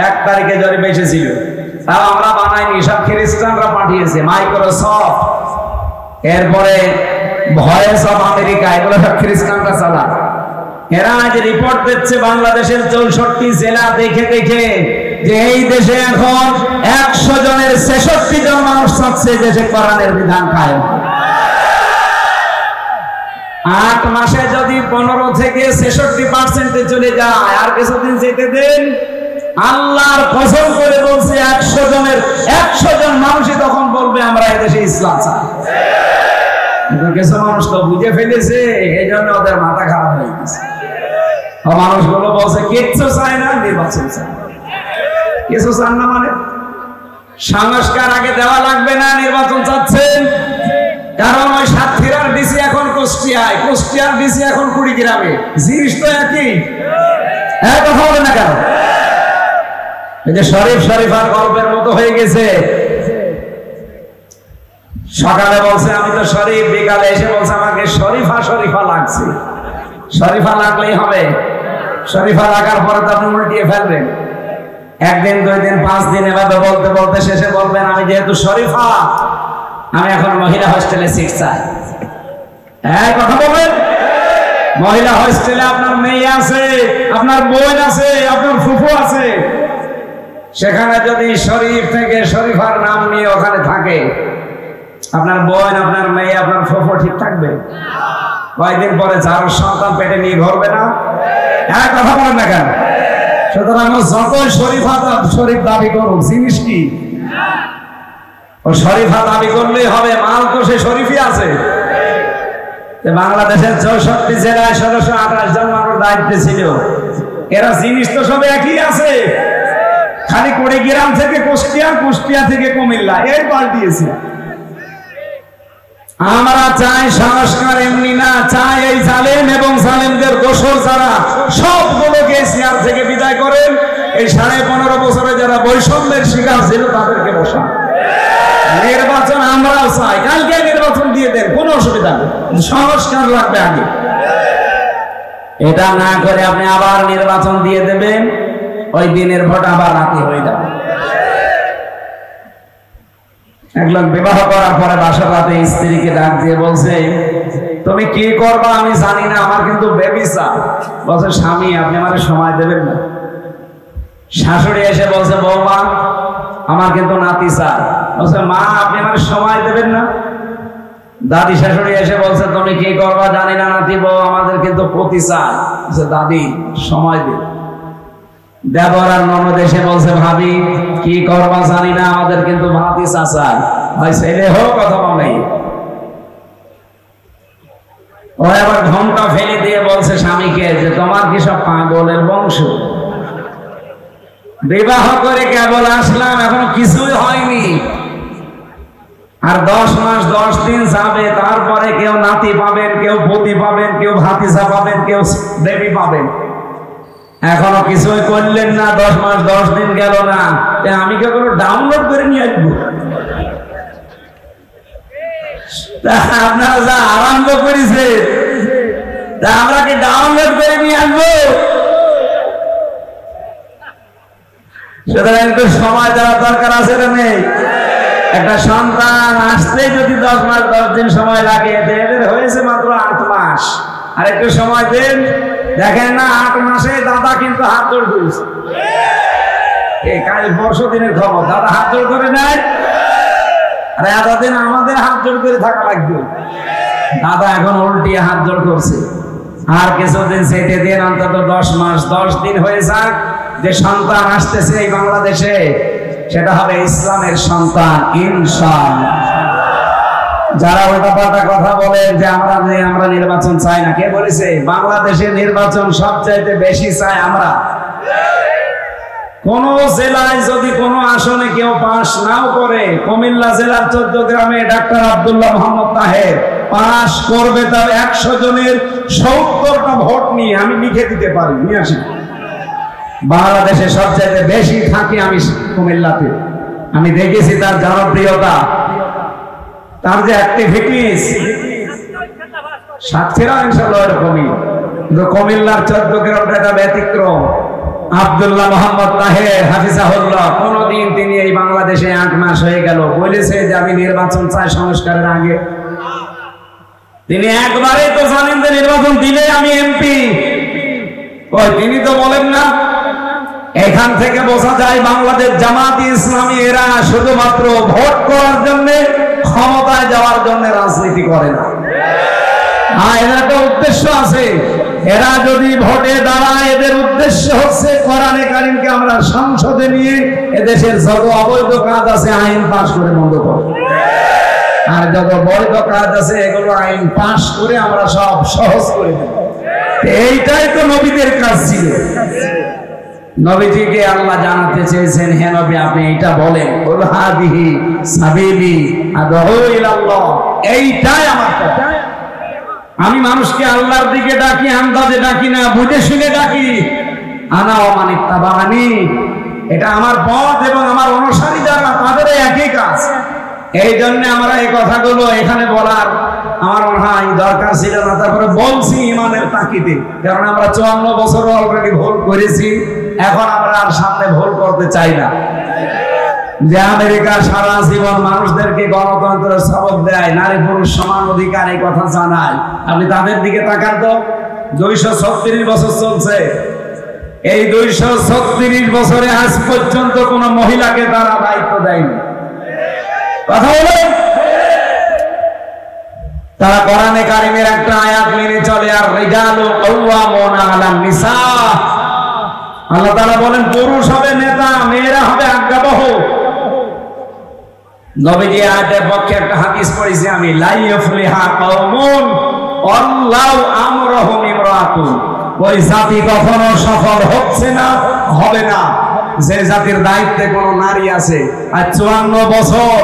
S1: 1 তারিখে জরিপ এসেছিল, তাও আমরা বানাইনি, সব খ্রিস্টানরা পাঠিয়েছে, মাইক্রোসফট, এরপরে ভয়েস অফ আমেরিকা, এগুলো সব খ্রিস্টানরা চালায়। এরা আজ রিপোর্ট দিচ্ছে বাংলাদেশের 64 জেলা দেখে দেখে যে এই দেশে এখন 100 জনের 66 জন মানুষ চাচ্ছে দেশে কোরআনের বিধান কায়েম। 8 মাসে যদি 15 থেকে 66% চলে যায়, আর কিছুদিন যেতে দেন, আল্লাহর কসম করে বলছে 100 জনের 100 জন মানুষই তখন বলবে আমরা এই দেশে ইসলাম চাই। কিন্তু কিছু মানুষ তো বুঝে ফেলেছে, এই জন্য ওদের মাথা খারাপ হয়ে গেছে। মানুষগুলো বলছে কিচ্ছু চায় না, নির্বাচন চায়। কিছু চান না মানে সংস্কার আগে দেওয়া লাগবে না, নির্বাচন চাচ্ছেন। কারণ ওই সাতক্ষীরার ডিসি এখন কুষ্টিয়ায়, কুষ্টিয়ার ডিসি এখন কুড়িগ্রামে, জিনিস তো একই। কথা বলে না কেন? এই যে শরীফ শরীফার গল্পের মতো হয়ে গেছে। সকালে বলছে আমি তো শরীফ, বিকালে এসে বলছে আমাকে শরীফা শরীফা লাগছে। শরীফা লাগলেই হবে? শরীফা লাগার পরে তো আপনি উল্টিয়ে ফেলবেন। একদিন, 2 দিন, 5 দিন এভাবে বলতে বলতে শেষে বলবেন আমি যেহেতু শরীফা, আমি এখন মহিলা হোস্টেলে সিট চাই। কথা বলবেন? মহিলা হোস্টেলে আপনার মেয়ে আছে, আপনার বোন আছে, আপনার ফুফু আছে। সেখানে যদি শরীফ থেকে শরীফার নাম নিয়ে ওখানে থাকে, আপনার বোন, আপনার মেয়ে, আপনার ফুফু ঠিক থাকবে? কয়েকদিন পরে যার সন্তান পেটে নিয়ে ঘুরবে না? কথা বলেন না কেন? সুতরাং যতই শরীফা শরীফ দাবি করুক, জিনিস কি ও শরীফা দাবি করলেই হবে? মাল তো সে শরীফই আছে। বাংলাদেশের 64 জেলায় 1628 জন মানুষ দায়িত্বে ছিল। এরা জিনিস তো সব একই আছে, খালি কুড়িগ্রাম থেকে কুষ্টিয়া, কুষ্টিয়া থেকে কুমিল্লা, এই পাল্টিয়েছে। আমরা চাই সংস্কার, এমনি না, চাই এই জালেম এবং জালেমদের দোষর যারা সবগুলোকে চেয়ার থেকে বিদায় করেন। এই 15.5 বছরে যারা বৈষম্যের শিকার ছিল তাদেরকে বসান। নির্বাচন আমরাও চাই, কালকে নির্বাচন দিয়ে দেন, কোনো অসুবিধা নেই, সংস্কার লাগবে আগে। এটা না করে আপনি আবার নির্বাচন দিয়ে দেবেন, ওই দিনের ভোট আবার রাতে হয়ে যাবে। এক লোক বিবাহ করার পরে বাসার রাতে স্ত্রীকে ডাক দিয়ে বলছে তুমি কি করবা আমি জানি না, আমার কিন্তু বেবি চাই। বলছে স্বামী আপনি আমার সময় দেবেন না। শাশুড়ি এসে বলছে বৌমা আমার কিন্তু নাতি চাই। বলছে মা আপনি আমার সময় দেবেন না। দাদি শাশুড়ি এসে বলছে তুমি কি করবা জানি না নাতি বউ, আমাদের কিন্তু পতি চাই। বলছে দাদি সময় দিন। দেবর আর ননদ এসে বলছে ভাবি কি করবা জানি না, আমাদের কিন্তু ভাতি চাচা, ভাই ছেলে হোক অথবা মেয়ে। ও আবার ঘন্টা ফেলে দিয়ে বলছে স্বামীকে যে তোমার কি সব পাগলের বংশ? বিবাহ করে কেবল আসলাম, এখনো কিছুই হয়নি, আর 10 মাস 10 দিন যাবে, তারপরে কেউ নাতি পাবেন, কেউ পতি পাবেন, কেউ ভাতিজা পাবেন, কেউ বেবি পাবেন। এখনো কিছুই করলেন না, 10 মাস 10 দিন গেল না, আমি কে কোনো ডাউনলোড করে নিয়ে আসবো? আপনারা যা আরম্ভ করেছে তা আমরা কি ডাউনলোড করে নিয়ে আসবো? সুতরাং একটু সময় দেওয়ার দরকার আছে না নেই? একটা সন্তান আসতে যদি 10 মাস 10 দিন সময় লাগে, এদের হয়েছে মাত্র 8 মাস, আর একটু সময় দেন। দেখেন না 8 মাসে দাদা কিন্তু হাত জোড় করেছে। এই কাল বর্ষ দিনের খবর, দাদা হাত জোড় করে নেয়, আর এতদিন আমাদের হাত জোড় করে থাকা লাগবে। দাদা এখন উল্টিয়ে হাত জোড় করছে। আর কিছুদিন সেটে দিন, অন্তত 10 মাস 10 দিন হয়ে যাক, যে সন্তান আসতেছে এই বাংলাদেশে সেটা হবে ইসলামের সন্তান ইনশাআল্লাহ। যারা উল্টাপাল্টা কথা বলেন যে আমরা নির্বাচন চাই না, কে বলেছে? বাংলাদেশে নির্বাচন সবচাইতে বেশি চাই আমরা। কোন জেলায় যদি কোন আসনে কেউ পাস নাও করে, কুমিল্লা জেলার 14 গ্রামে ডাক্তার আব্দুল্লাহ মোহাম্মদ তাহের পাস করবে, তার 100 জনের 70টা ভোট নিয়ে আমি লিখে দিতে পারি, নিয়ে আসি। বাংলাদেশে সবচাইতে বেশি থাকি আমি কুমিল্লাতে। আমি দেখেছি তার জনপ্রিয়তা, তার যে অ্যাক্টিভিটিস। সাতক্ষীরা ইনশাআল্লাহ এরকমই, কিন্তু কুমিল্লার 14 গ্রামটা একটা ব্যতিক্রম। আব্দুল্লাহ মোহাম্মদ তাহের হাফিজাহুল্লাহ, কোনদিন তিনি এই বাংলাদেশে 8 মাস হয়ে গেল বলেছে যে আমি নির্বাচন চাই সংস্কারের আগে? তিনি একবারেই তো জানেন যে নির্বাচন দিলে আমি এমপি, ওই তিনি তো বলেন না। এখান থেকে বোঝা যায় বাংলাদেশ জামাত ইসলামী এরা শুধুমাত্র ভোট করার জন্য, ক্ষমতায় যাওয়ার জন্য রাজনীতি করে না। এর একটা উদ্দেশ্য আছে। এরা যদি ভোটে দাঁড়ায়, এদের উদ্দেশ্য হচ্ছে কোরআনে কারিমকে আমরা সংসদে নিয়ে এদেশের যত অবৈধ কাজ আছে আইন পাশ করে বন্ধ করব, আর যত বৈধ কাজ আছে এগুলো আইন পাশ করে আমরা সব সহজ করে দেব। এইটাই তো নবীদের কাজ ছিল। নবীজিকে আল্লাহ জানাতে চেয়েছেন, হে নবী আপনি এটা বলেন, কুল হাদিহি সাবিলি আদউ ইলাল্লাহ, এইটাই আমার পথ। আমি মানুষকে আল্লাহর দিকে ডাকি, আন্দাজে ডাকি না, বুঝে শুনে ডাকি। আনা ওয়া মান ইত্তাবানি, এটা আমার পথ এবং আমার অনুসারী যারা তাদের একই কাজ। এই জন্য আমরা এই কথাগুলো এখানে বলার আমার মনে হয় দরকার ছিল না। তারপরে বলছি ইমানের তাকিদে, কারণ আমরা 54 বছর অলরেডি ভুল করেছি, এখন আমরা আর সামনে ভুল করতে চাই না। যে আমেরিকা সারা জীবন মানুষদেরকে গণতন্ত্রের সবক দেয়, নারী পুরুষ সমান অধিকার, এই কথা জানায়, আপনি তাদের দিকে তাকান তো। 236 বছর চলছে, এই 236 বছরে আজ পর্যন্ত কোন মহিলাকে তারা দায়িত্ব দেয়নি। কথা বলেন, তারা কোরআনে কারিমের একটা আয়াত মেনে চলে, আর রিজালু কাওয়ামুনা আলান নিসা। আল্লাহ তাআলা বলেন পুরুষ হবে নেতা, মেয়েরা হবে আজ্ঞাবহ। নবীজি আয়াতের পক্ষে একটা হাদিস পড়েছি আমি, লা ইয়াফলিহা কওমুন আল্লাহু আমরুহুম ইমরাতুন, ওই জাতি কখনো সফল হচ্ছে না, হবে না যে জাতির দায়িত্বে কোনো নারী আছে। আর 54 বছর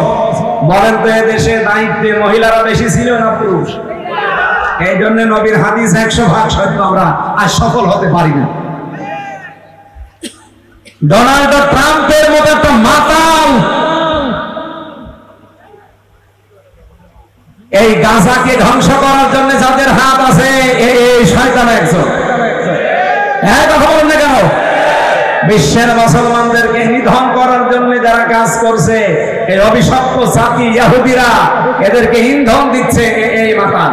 S1: বলেন তো এদেশে দায়িত্বে মহিলারা বেশি ছিল না পুরুষ? এই জন্য নবীর হাদিস 100% সত্য, আমরা আর সফল হতে পারি না। ডোনাল্ড ট্রাম্পের মতো একটা মাতাল এই গাজাকে ধ্বংস করার জন্য যাদের হাত আছে, এই শয়তান একজন। কথা বলেন না কেন? বিশ্বের মুসলমানদেরকে নিধন করার জন্য যারা কাজ করছে, এই অভিশপ্ত জাতি ইহুদিরা, এদেরকে ইন্ধন দিচ্ছে এই মাতাল।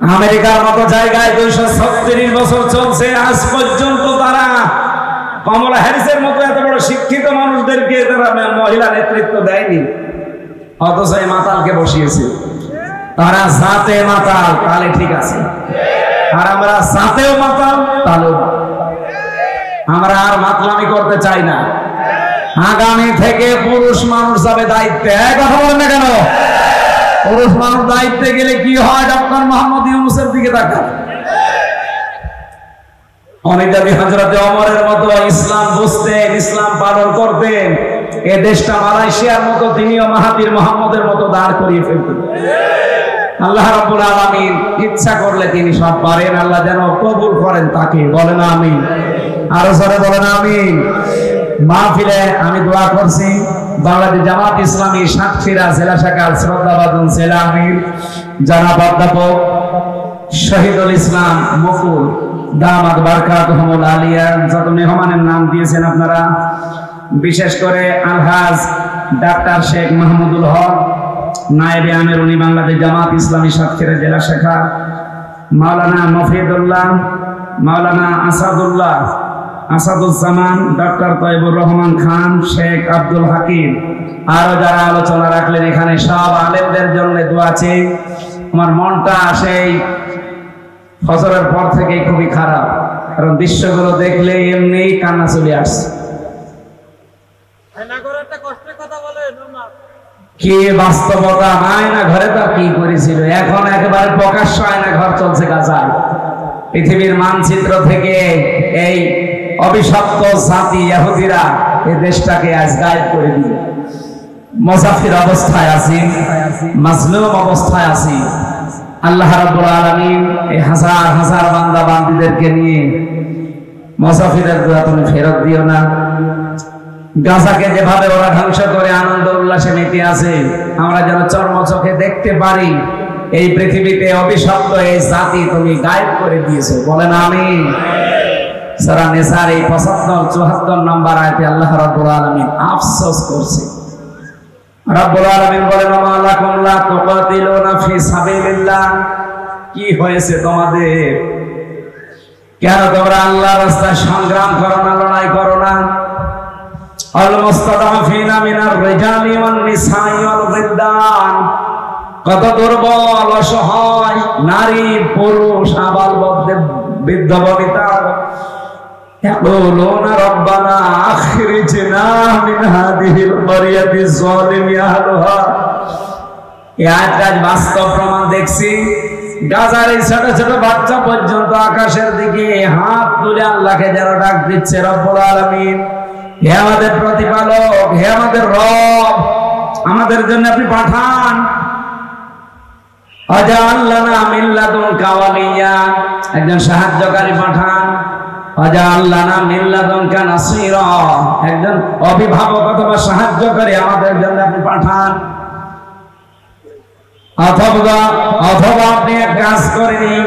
S1: আমেরিকার মতো জায়গায় 236 বছর চলছে, আজ পর্যন্ত তারা কমলা হ্যারিসের মতো এত বড় শিক্ষিত মানুষদেরকে তারা মহিলা নেতৃত্ব দেয়নি, অথচ এই মাতালকে বসিয়েছে। তারা জাতে মাতাল, তাহলে ঠিক আছে, আর আমরা জাতেও মাতাল, তাহলেও আমরা আর মাতলামি করতে চাই না। আগামী থেকে পুরুষ মানুষ যাবে দায়িত্বে। কথা বলেন না কেন? পুরুষ মানুষ দায়িত্বে গেলে কি হয়? ডক্টর মোহাম্মদ ইউনূসের দিকে তাকান। অনিদাবি হযরতে ওমরের মতো ইসলাম বুঝতেন, ইসলাম পালন করতেন, এ দেশটা মালয়েশিয়ার মতো তিনিও মাহাতির মোহাম্মদের মতো দাঁড় করিয়ে ফেলতেন। আল্লাহ রাব্বুল আলামিন ইচ্ছা করলে তিনি সব পারেন। আল্লাহ যেন কবুল করেন তাকে, বলেন আমিন। আরো জোরে বলেন আমিন। মাহফিলে আমি দোয়া করছি বাংলাদেশ জামাত ইসলামী সাতক্ষীরা জেলা শাখার শ্রদ্ধাভাজন জেলা আমির জনাব অধ্যাপক শহীদুল ইসলাম মুকুল দামাত বারকাতুহুল আলিয়া, যত মেহমানের নাম দিয়েছেন আপনারা, বিশেষ করে আলহাজ ডাক্তার শেখ মাহমুদুল হক নায়েবে আমির, উনি বাংলাদেশ জামাত ইসলামী সাতক্ষীরা জেলা শাখা, মাওলানা মফিদুল্লাহ, মাওলানা আসাদুল্লাহ, আসাদুজ্জামান, ডক্টর তৈবুর রহমান খান, শেখ আব্দুল হাকিম, আরো যারা আলোচনা রাখলেন এখানে, সব আলেমদের জন্য দোয়া চাই। আমার মনটা সেই ফজরের পর থেকে খুবই খারাপ, কারণ দৃশ্যগুলো দেখলে এমনি কান্না চলে আসছে। কি বাস্তবতা! আয়না ঘরে তার কি করেছিল, এখন একেবারে প্রকাশ্য আয়না ঘর চলছে গাজায়। পৃথিবীর মানচিত্র থেকে এই অভিশপ্ত জাতি ইহুদিরা এই দেশটাকে আজ গায়েব করে দিল। মুসাফির অবস্থায় আছি, মাজলুম অবস্থায় আছি। আল্লাহ রাব্বুল আলামিন এই হাজার হাজার বান্দা বান্দীদেরকে নিয়ে মুসাফিরের দোয়া তুমি ফেরত দিও না। গাজাকে যেভাবে ওরা ধ্বংস করে আনন্দ উল্লাসে মেতে আছে, আমরা যেন চর্মচোখে দেখতে পারি এই পৃথিবীতে অভিশপ্ত এই জাতি তুমি গায়েব করে দিয়েছো, বলেন আমিন। সূরা নিসার এই 75-74 নম্বর আয়াতে আল্লাহ রাব্বুল আলামিন আফসোস করছে। রাব্বুল আলামিন বলেন, মা লাকুম লা তুকাতিলুনা ফি সাবিলিল্লাহ, কি হয়েছে তোমাদের? কেন তোমরা আল্লাহর রাস্তায় সংগ্রাম করো না, লড়াই করো না? আল মুস্তাদাফিনা মিনার রিজালি ওয়ান নিসাই ওয়াল বিলদান, কত দুর্বল অসহায় নারী পুরুষ আবাল বৃদ্ধ বনিতা, ইয়াকুলুনা রব্বানা আখরিজনা মিন হাদিহিল ক্বরিয়াতি যালিমি আহলুহা। এই আয়াতটা বাস্তব প্রমাণ দেখছি। গাজার এই ছোট ছোট বাচ্চা পর্যন্ত আকাশের দিকে হাত তুলে আল্লাহকে যেন ডাক দিচ্ছে, রব্বুল আলামিন, হে আমাদের প্রতিপালক, হে আমাদের রব, আমাদের জন্য আপনি পাঠান। আজআল লানা মিন লাদুনকা ওয়ালিয়া, একজন সাহায্যকারী পাঠান। আজআল লানা মিন লাদুনকা নাসীরা, একজন অভিভাবক অথবা সাহায্যকারী আমাদের জন্য আপনি পাঠান। অথবা আপনি এক কাজ করেন,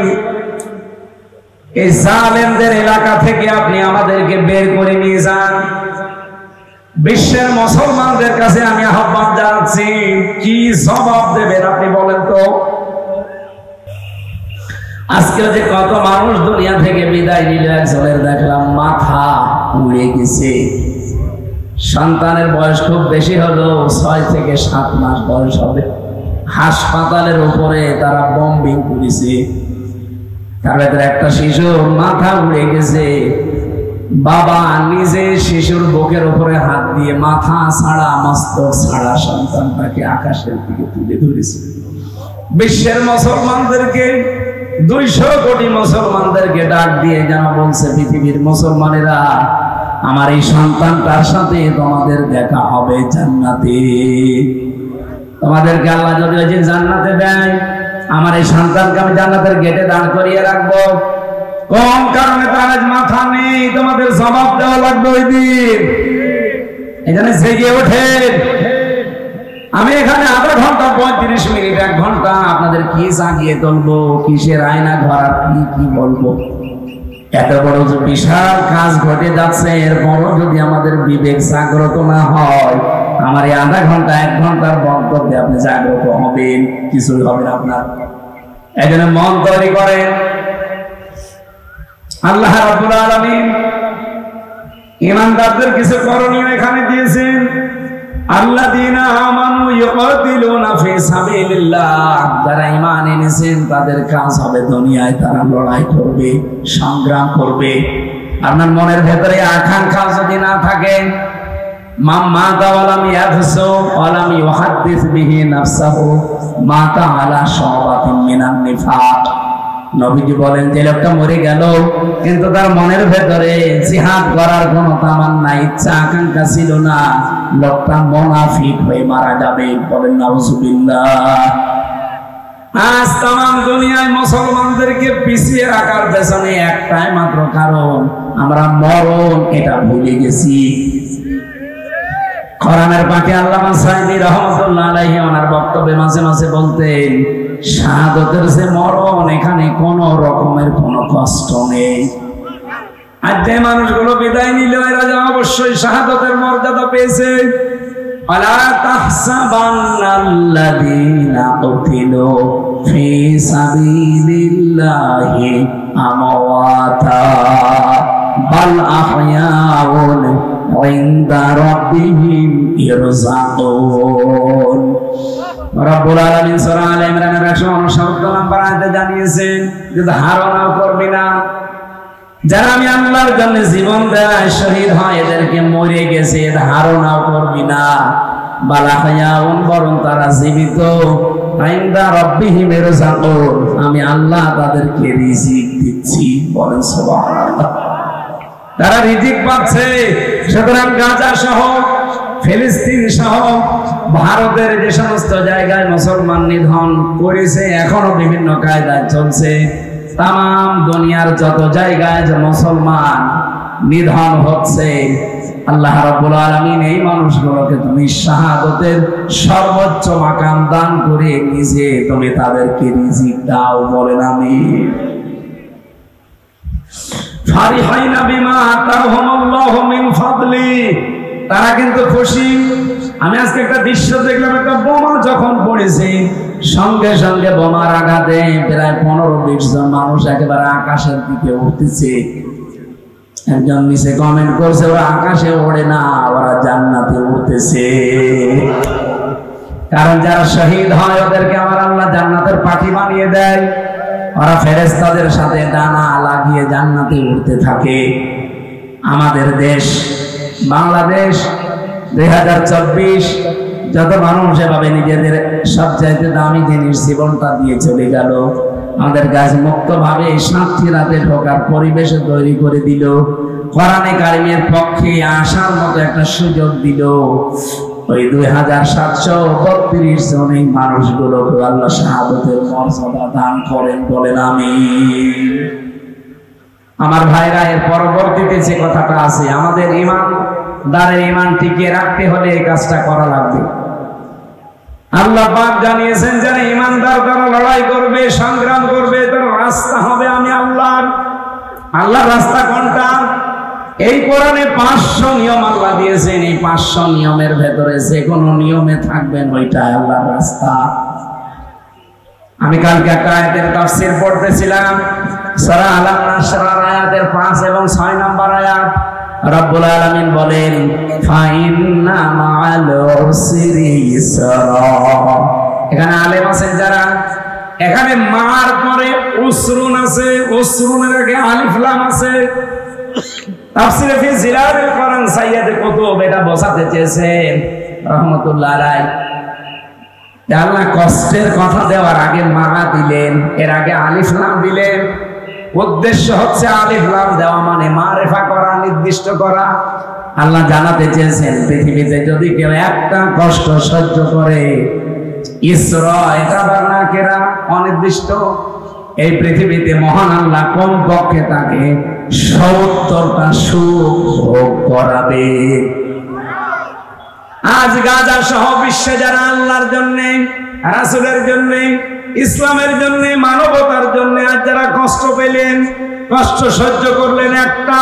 S1: এই জালেমদের এলাকা থেকে আপনি আমাদেরকে বের করে নিয়ে যান। বিশ্বের মুসলমানদের কাছে আমি আহ্বান জানাচ্ছি, কি জবাব দেবেন আপনি বলেন তো? আজকে যে কত মানুষ দুনিয়া থেকে বিদায় নিল, একজনের দেখলাম মাথা উড়ে গেছে। সন্তানের বয়স খুব বেশি হলো, 6 থেকে 7 মাস বয়স হবে। হাসপাতালের উপরে তারা বম্বিং করেছে, তার ভেতরে একটা শিশুর মাথা উড়ে গেছে। বাবা নিজে শিশুর বুকের উপরে হাত দিয়ে মাথা ছাড়া মস্তক ছাড়া সন্তানটাকে আকাশের দিকে তুলে ধরেছে। বিশ্বের মুসলমানদেরকে, 200 কোটি মুসলমানদেরকে ডাক দিয়ে যেন বলছে, পৃথিবীর মুসলমানেরা, আমার এই সন্তানটার সাথে তোমাদের দেখা হবে জান্নাতে। তোমাদেরকে আল্লাহ যদি ওই যে জান্নাতে দেয়, আমার এই সন্তানকে আমি জান্নাতের গেটে দাঁড় করিয়ে রাখবো। কোন কারণে তার মাথা নেই, তোমাদের জবাব দেওয়া লাগবে ওই দিন। এখানে জেগে ওঠে। আমি এখানে আধা ঘন্টা 35 মিনিট 1 ঘন্টা আপনাদের কি জাগিয়ে তুলবো, কিসের আয়না ঘর, কি বলবো? এত বড় যে বিশাল কাজ ঘটে যাচ্ছে, এরপরও যদি আমাদের বিবেক জাগ্রত না হয়, আমার এই আধা ঘন্টা 1 ঘন্টার বক্তব্যে আপনি জাগ্রত হবেন, কিছুই হবে না আপনার। এজন্য মন তৈরি করেন। আল্লাহ রাব্বুল আলামিন ঈমানদারদের কিছু করণীয় এখানে দিয়েছেন। আল্লাযীনা আমানু ইউকাতিলুনা ফি সাবিলিল্লাহ, যারা ঈমান এনেছেন তাদের কাজ হবে দুনিয়ায় তারা লড়াই করবে, সংগ্রাম করবে। আপনার মনের ভেতরে আকাঙ্ক্ষা যদি না থাকে, মাতা ওয়ালাম ইয়াফসু ওয়ালাম ইউহাদ্দিস বিহি নাফসাহু মাতা আলা শাবাতিন মিনান নিফাক। নবীজি বলেন, যে লোকটা মরে গেল কিন্তু তার মনের ভেতরে জিহাদ করার কোনো তামান্না, ইচ্ছা, আকাঙ্ক্ষা ছিল না, লোকটা মুনাফিক হয়ে মারা যাবে। বলেন নাউজুবিল্লাহ। আজ তাম দুনিয়ায় মুসলমানদেরকে পিছিয়ে রাখার পেছনে একটাই মাত্র কারণ, আমরা মরণ এটা ভুলে গেছি। কোরআনের পাকে আল্লামা সাঈদী রাহমাতুল্লাহ আলাইহি ওনার বক্তব্যে মাঝে মাঝে বলতেন, শাহাদাতের যে মরণ, এখানে কোনো রকমের কোনো কষ্ট নেই। আর যে মানুষগুলো বিদায় নিল, এরা যে অবশ্যই শাহাদাতের মর্যাদা পেয়েছে। আলা তাহসাবান্নাল্লাযীনা কুতিলু ফি সাবিলিল্লাহি আমওয়াতা বাল আহয়াউন ইনদা রাব্বিহিম ইরযাকুন। রব্বুল আলামিন সূরা আলে ইমরানের 159 নম্বর আয়াতে জানিয়েছেন যে ধারণা করবি না, যারা আমি আল্লাহর জন্য জীবন দেয় শহীদ হয়, এদেরকে মরে গেছে ধারণা করবি না। বালাহায়াউন, বরং তারা জীবিত। ইনদা রাব্বিহিম ইরযাকুন, আমি আল্লাহ তাদেরকে রিজিক দিচ্ছি। বলেন সুবহানাল্লাহ। তারা রিজিক পাচ্ছে। সুতরাং গাজা সহ, ফিলিস্তিন সহ ভারতের যে সমস্ত জায়গায় মুসলমান নিধন করেছে, এখনো বিভিন্ন কায়দায় চলছে। তাম দুনিয়ার যত জায়গায় যে মুসলমান নিধন হচ্ছে, আল্লাহ রাব্বুল আলামিন এই মানুষগুলোকে তুমি শাহাদাতের সর্বোচ্চ মাকাম দান করে নিজে তুমি তাদেরকে রিজিক দাও। বলেন আমিন। ফারিহাইনা বিমা আতাহুমুল্লাহু মিন ফাদলি, তারা কিন্তু খুশি। আমি আজকে একটা দৃশ্য দেখলাম, একটা বোমা যখন পড়েছে সঙ্গে সঙ্গে বোমার আঘাতে প্রায় 15-20 জন মানুষ একেবারে আকাশের দিকে উঠতেছে। একজন নিচে কমেন্ট করছে, ওরা আকাশে ওড়ে না, ওরা জান্নাতে উঠতেছে। কারণ যারা শহীদ হয় ওদেরকে আমার আল্লাহ জান্নাতের পাখি বানিয়ে দেয়। ওরা ফেরেশতাদের সাথে ডানা লাগিয়ে জান্নাতে উঠতে থাকে। আমাদের দেশ বাংলাদেশ 2024 যত মানুষ এভাবে নিজেদের সবচাইতে দামি জিনিস জীবনটা দিয়ে চলে গেল, আমাদের কাছে মুক্তভাবে শান্তি রাতে ঢোকার পরিবেশ তৈরি করে দিল, কোরআনে কারিমের পক্ষে আসার মতো একটা সুযোগ দিল। ওই 2732 জন এই মানুষগুলোকে আল্লাহ শাহাদাতের মর্যাদা দান করেন, বলেন আমিন। আমার ভাইরা, এর পরবর্তীতে যে কথাটা আছে, আমাদের ইমানদারের ইমান টিকিয়ে রাখতে হলে এই কাজটা করা লাগবে। আল্লাহ পাক জানিয়েছেন যারা ইমানদার তারা লড়াই করবে, সংগ্রাম করবে, তার রাস্তা হবে আমি আল্লাহর। আল্লাহর রাস্তা কোনটা? এই কোরআনে 500 নিয়ম আল্লাহ দিয়েছেন। এই 500 নিয়মের ভেতরে যে কোনো নিয়মে থাকবেন ওইটা আল্লাহর রাস্তা। আমি কালকে একটা আয়াতের তাফসীর পড়তেছিলাম, সূরা আলাম নাশরার আয়াতের 5 এবং 6 নম্বর আয়াত। রব্বুল আলামিন বলেন, ফাইন্না মাআল উসরি ইসরা। এখানে আলেম আছেন যারা, এখানে মার পরে উসরুন আছে, উসরুনের আগে আলিফ লাম আছে। তাফসীরে ফি জিলালিল কোরআন সাইয়্যিদ কুতুব এটা বোঝাতে চেয়েছেন রাহমাতুল্লাহ আলাইহি। আল্লাহ কষ্টের কথা দেওয়ার আগে মা দিলেন, এর আগে আলিফ লাম দিলেন। উদ্দেশ্য হচ্ছে আলিফ লাম দেওয়া মানে মারিফা করা, নির্দিষ্ট করা। আল্লাহ জানাতে চেয়েছেন পৃথিবীতে যদি কেউ একটা কষ্ট সহ্য করে, ইসরা এটা আবার নাকেরা অনির্দিষ্ট, এই পৃথিবীতে মহান আল্লাহ কমপক্ষে তাকে 70টা সুখ ভোগ করাবে। আজ গাজা সহ বিশ্বে যারা আল্লাহর জন্য, রাসূলের জন্য, ইসলামের জন্য, মানবতার জন্য আজ যারা কষ্ট পেলেন, কষ্ট সহ্য করলেন, একটা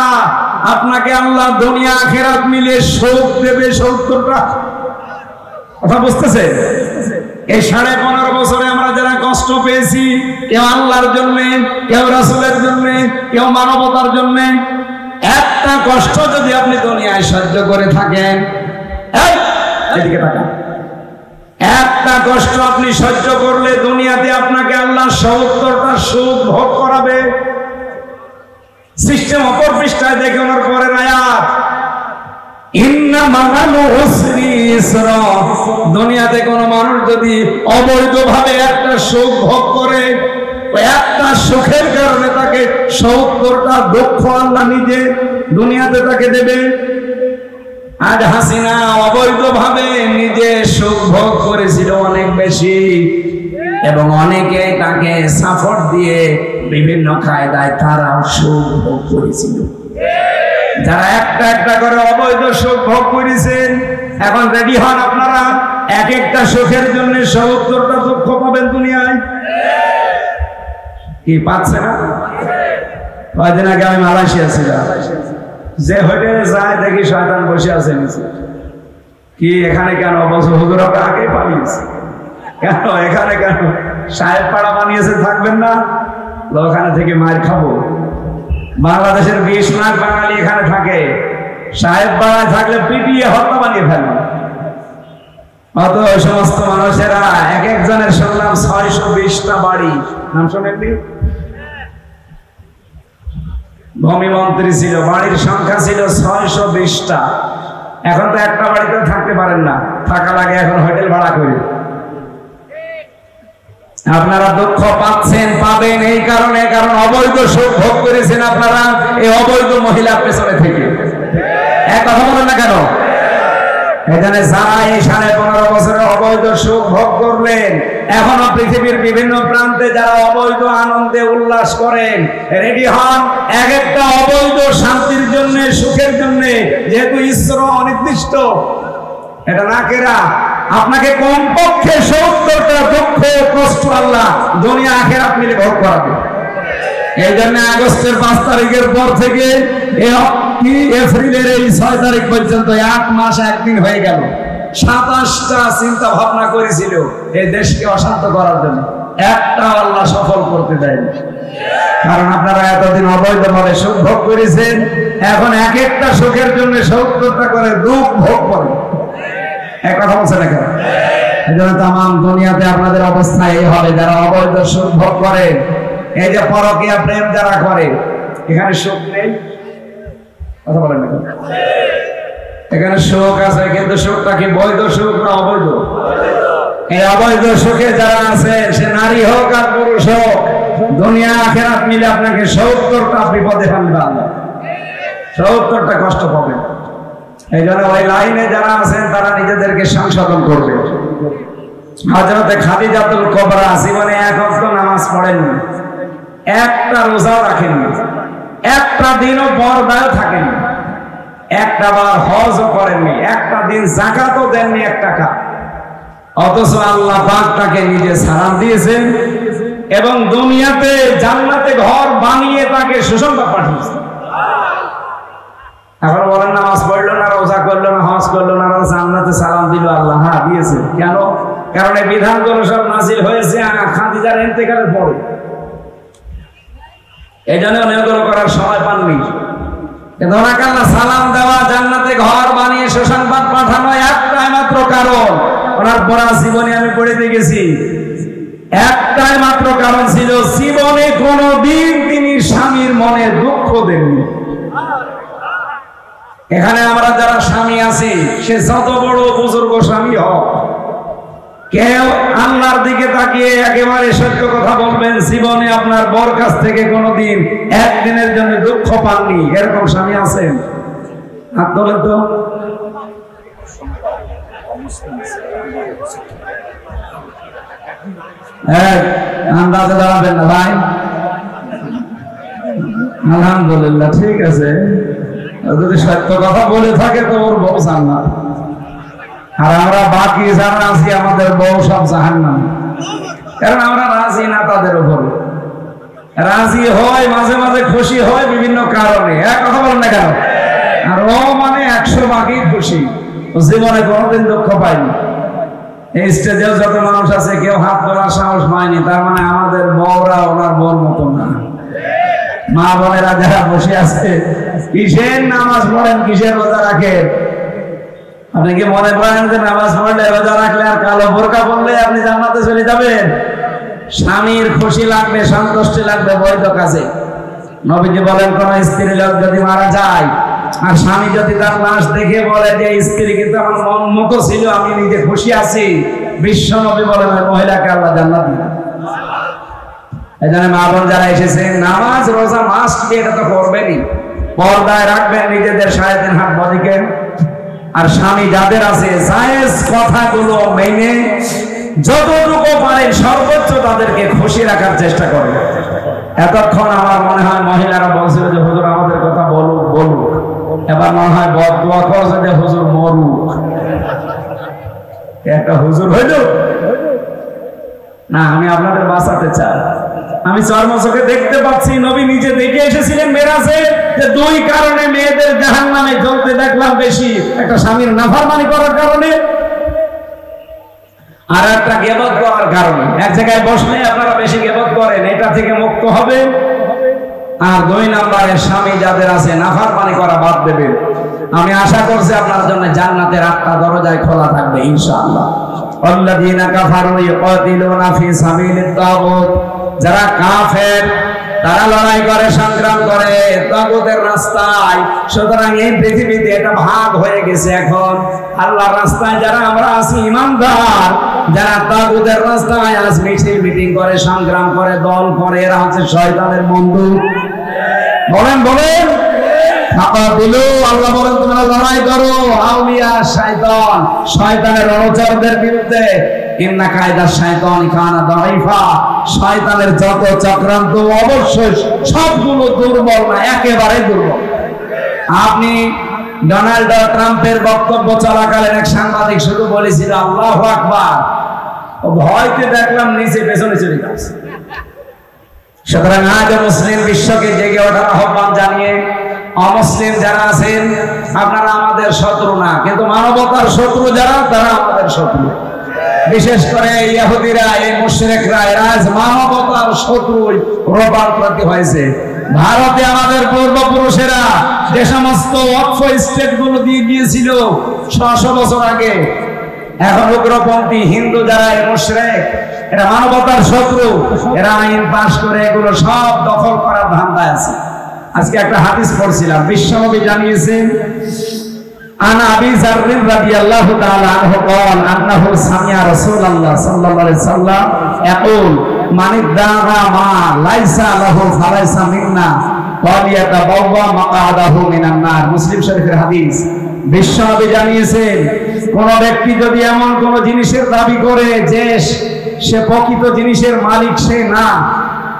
S1: আপনাকে আল্লাহ দুনিয়া আখিরাত মিলে সুখ দেবে 70টা। কথা বুঝতেছে? এই 15.5 বছরে আমরা যারা কষ্ট পেয়েছি, কেউ আল্লাহর জন্য, কেউ রাসূলের জন্য, কেউ মানবতার জন্য, একটা কষ্ট যদি আপনি দুনিয়ায় সহ্য করে থাকেন, এদিকে তাকান, একটা কষ্ট আপনি সহ্য করলে দুনিয়াতে আপনাকে আল্লাহ 70টা সুখ ভোগ করাবে। সিস্টেম অপর পৃষ্ঠায় দেখে ওনার পরের আয়াত, ইন্না মাআল উসরি ইসরা। দুনিয়াতে কোন মানুষ যদি অবৈধভাবে একটা সুখ ভোগ করে, ওই একটা সুখের কারণে তাকে 70টা দুঃখ আল্লাহ নিজে দুনিয়াতে তাকে দেবে। আজ হাসিনা অবৈধভাবে নিজে সুখ ভোগ করেছিল অনেক বেশি, এবং অনেকে তাকে সাপোর্ট দিয়ে বিভিন্ন কায়দায় তারাও সুখ ভোগ করেছিল। যারা একটা একটা করে অবৈধ সুখ ভোগ করেছেন, এখন রেডি হন আপনারা, এক একটা সুখের জন্য 70টা দুঃখ পাবেন দুনিয়ায়। কি পাচ্ছে না? কয়েকদিন আগে আমি মালয়েশিয়া ছিলাম, যে হোটেলে যায় দেখি শয়তান বসে আছে নিচে। কি এখানে কেন? বছর হুজুর আমরা আগে পালিয়েছি কেন? এখানে কেন? সাহেব পাড়া বানিয়েছে, থাকবেন না? ওখানে থেকে মার খাবো। বাংলাদেশের 20 লাখ বাঙালি এখানে থাকে, সাহেব পাড়ায় থাকলে পিটিয়ে হত্যা বানিয়ে ফেলে। অত ওই সমস্ত মানুষেরা এক একজনের শুনলাম 620টা বাড়ি। নাম শোনেননি? ভূমি মন্ত্রী ছিল, বাড়ির সংখ্যা ছিল 620টা। এখন তো একটা বাড়িতে থাকতে পারেন না, থাকা লাগে এখন হোটেল ভাড়া করে। আপনারা দুঃখ পাচ্ছেন, পাবেন এই কারণে, কারণ অবৈধ সুখ ভোগ করেছেন আপনারা এই অবৈধ মহিলার পেছনে থেকে। এক কথা বলেন না কেন? এখানে যারা এই 15.5 বছরে অবৈধ সুখ ভোগ করলেন, এখনো পৃথিবীর বিভিন্ন প্রান্তে যারা অবৈধ আনন্দে উল্লাস করেন, রেডি হন এক একটা অবৈধ শান্তির জন্য, সুখের জন্য। যেহেতু ঈশ্বর অনির্দিষ্ট, এটা না কেরা, আপনাকে কমপক্ষে 70টা দুঃখ কষ্ট আল্লাহ দুনিয়া আখিরাত মিলে ভোগ করাবে। এই জন্য আগস্টের 5 তারিখের পর থেকে কি এপ্রিলের এই 6 তারিখ পর্যন্ত 1 মাস 1 দিন হয়ে গেল, 27টা চিন্তা ভাবনা করেছিল এই দেশকে অশান্ত করার জন্য, একটা আল্লাহ সফল করতে দেয়নি। কারণ আপনারা এতদিন অবৈধভাবে সুখ ভোগ করেছেন, এখন এক একটা সুখের জন্য 70টা করে দুঃখ ভোগ করেন। এক কথা বলছেন না কেন? এই জন্য তামাম দুনিয়াতে আপনাদের অবস্থা এই হবে, যারা অবৈধ সুখ ভোগ করে, এই যে পরকীয়া প্রেম যারা করে, এখানে সুখ নেই। কথা বলেন না কেন? এখানে সুখ আছে, কিন্তু সুখটা কি বৈধ সুখ না অবৈধ? এই অবৈধ সুখে যারা আছে, সে নারী হোক আর পুরুষ হোক, দুনিয়া আখিরাত মিলে আপনাকে 70টা বিপদে ফেলবেন, 70টা কষ্ট পাবেন। এই জন্য ওই লাইনে যারা আছেন তারা নিজেদেরকে সংশোধন করবে। হযরতে খাদিজাতুল কুবরা জীবনে 1 ওয়াক্ত নামাজ পড়েননি, একটা রোজা রাখেননি, একটা দিনও পর্দায় থাকেননি, একটা বার হজও করেননি, একটা দিন যাকাতও দেননি 1 টাকা। অথচ আল্লাহ পাক তাকে নিজে সালাম দিয়েছেন এবং দুনিয়াতে জান্নাতে ঘর বানিয়ে তাকে সুসংবাদ পাঠিয়েছেন। এখন বলেন নামাজ পড়লো না, রোজা করলো না, হজ করলো না, জান্নাতে সালাম দিল আল্লাহ? হ্যাঁ দিয়েছে। কেন? কারণ এই বিধানগুলো সব নাযিল হয়েছে খাদিজার ইন্তেকালের পরে। এই জন্য এগুলো করার সময় পাননি। কিন্তু ওনাকে আল্লাহ সালাম দেওয়া, জান্নাতে ঘর বানিয়ে সুসংবাদ পাঠানো একটাই মাত্র কারণ। ওনার পড়া জীবনে আমি পড়ে গেছি, একটাই মাত্র কারণ ছিল, জীবনে কোনদিন তিনি স্বামীর মনে দুঃখ দেননি। এখানে আমরা যারা স্বামী আছি, সে যত বড় বুজুর্গ স্বামী হোক, কেউ আল্লাহর দিকে তাকিয়ে একেবারে সত্য কথা বলবেন, জীবনে আপনার বর কাছ থেকে কোনোদিন একদিনের জন্য দুঃখ পাননি, এরকম স্বামী আছেন? হাত তোলেন তো। আন্দাজে দাঁড়াবেন না ভাই। আলহামদুলিল্লাহ, ঠিক আছে। যদি সত্য কথা বলে থাকে তো ওর বউ জান্নাত, আর আমরা বাকি যারা আছি আমাদের বউ সব জাহান্নাম। কারণ আমরা রাজি না তাদের উপর, রাজি হয় মাঝে মাঝে, খুশি হয় বিভিন্ন কারণে। এক কথা বলেন না কেন? আর ও মানে 100 ভাগই খুশি, জীবনে কোনোদিন দুঃখ পায়নি। এই স্টেজেও যত মানুষ আছে, কেউ হাত তোলার সাহস পায়নি, তার মানে আমাদের বউরা ওনার বউর মতো না। মা বোনেরা যারা বসে আছে, কিসের নামাজ পড়েন, কিসের রোজা রাখেন? আপনি কি মনে করেন যে নামাজ পড়লে, রোজা রাখলে আর কালো বোরকা পড়লে আপনি জান্নাতে চলে যাবেন? স্বামীর খুশি লাগবে, সন্তুষ্টি লাগবে বৈধ কাজে। নবীজি বলেন, কোন স্ত্রী লোক যদি মারা যায় আর স্বামী যদি তার লাশ দেখে বলে যে স্ত্রী কিন্তু আমার মন মতো ছিল, আমি নিজে খুশি আছি, বিশ্ব নবী বলেন ওই মহিলাকে আল্লাহ জান্নাত দিবেন। এই জন্য মা বোন যারা এসেছেন, নামাজ রোজা মাস্ট বি, এটা তো করবেনই। পর্দায় রাখবেন নিজেদের 3.5 হাত বডিকে। আর স্বামী যাদের আছে, জায়েজ কথাগুলো মেনে যতটুকু পারেন সর্বোচ্চ তাদেরকে খুশি রাখার চেষ্টা করেন। এতক্ষণ আমার মনে হয় মহিলারা বলছিল যে হুজুর আমাদের কথা বলুক বলুক, এবার মনে হয় বদদোয়া করছে যে হুজুর মরুক। একটা হুজুর হইল না, আমি আপনাদের বাঁচাতে চাই। আমি চর্মচোখে দেখতে পাচ্ছি, নবী নিজে দেখে এসেছিলেন মেরাজে, যে 2 কারণে মেয়েদের জাহান্নামে জ্বলতে দেখলাম বেশি। একটা স্বামীর নাফরমানি করার কারণে, আর একটা গীবত করার কারণে। এক জায়গায় বসলে আপনারা বেশি গীবত করেন, এটা থেকে মুক্ত হবে। আর 2 নম্বরে স্বামী যাদের আছে, নাফরমানি করা বাদ দেবেন। আমি আশা করছি আপনার জন্য জান্নাতের 8টা দরজায় খোলা থাকবে ইনশাআল্লাহ। আল্লাযীনা কাফারু ইউকাতিলুনা ফি সাবিলিত তাগুত, যারা কাফের তারা লড়াই করে, সংগ্রাম করে তাগুতের রাস্তায়। সুতরাং এই পৃথিবীতে এটা ভাগ হয়ে গেছে এখন। আল্লাহর রাস্তায় যারা আমরা আছি ইমানদার, যারা তাগুতের রাস্তায় আজ মিছিল মিটিং করে, সংগ্রাম করে, দল করে, এরা হচ্ছে শয়তানের বন্ধু। বলেন বলেন, আল্লাহ বলেন তোমরা লড়াই করো আউলিয়া শয়তান, শয়তানের অনুচরদের বিরুদ্ধে। ইন্না কায়দা শয়তানি কানা দাঈফা, শয়তানের যত চক্রান্ত অবশ্যই সবগুলো দুর্বল না, একেবারে দুর্বল। আপনি ডোনাল্ড ট্রাম্পের বক্তব্য চলাকালীন এক সাংবাদিক শুধু বলেছিল আল্লাহু আকবার, ও ভয়তে দেখলাম নিচে পেছনে চলে যাচ্ছে। সুতরাং আজ মুসলিম বিশ্বকে জেগে ওঠার আহ্বান জানিয়ে অমুসলিম যারা আছেন আপনারা আমাদের শত্রু না, কিন্তু মানবতার শত্রু যারা তারা আমাদের শত্রু। বিশেষ করে ইহুদিরা, এই মুশরিকরা, এরা মানবতার শত্রু রূপান্তরিত হয়েছে। ভারতে আমাদের পূর্বপুরুষেরা যে সমস্ত ওয়াকফ স্টেট গুলো দিয়ে দিয়েছিল 600 বছর আগে, এখন উগ্রপন্থী হিন্দু যারা এই মুশরিক, এরা মানবতার শত্রু, এরা আইন পাশ করে এগুলো সব দখল করার ধান্দায় আছে। আজকে একটা হাদিস পড়ছিলাম, বিশ্বনবী জানিয়েছেন আন আবি যার রাদিয়াল্লাহু তাআলা আনহু قال انه سمع رسول الله صلى الله عليه وسلم يقول من ادعى ما ليس له فليس منا وَلْيَتَبَوَّأْ مَقْعَدَهُ مِنَ النَّارِ। মুসলিম শরীফের হাদিস। বিশ্বনবী জানিয়েছেন কোন ব্যক্তি যদি এমন কোন জিনিসের দাবি করে যে সে প্রকৃত জিনিসের মালিক সে না,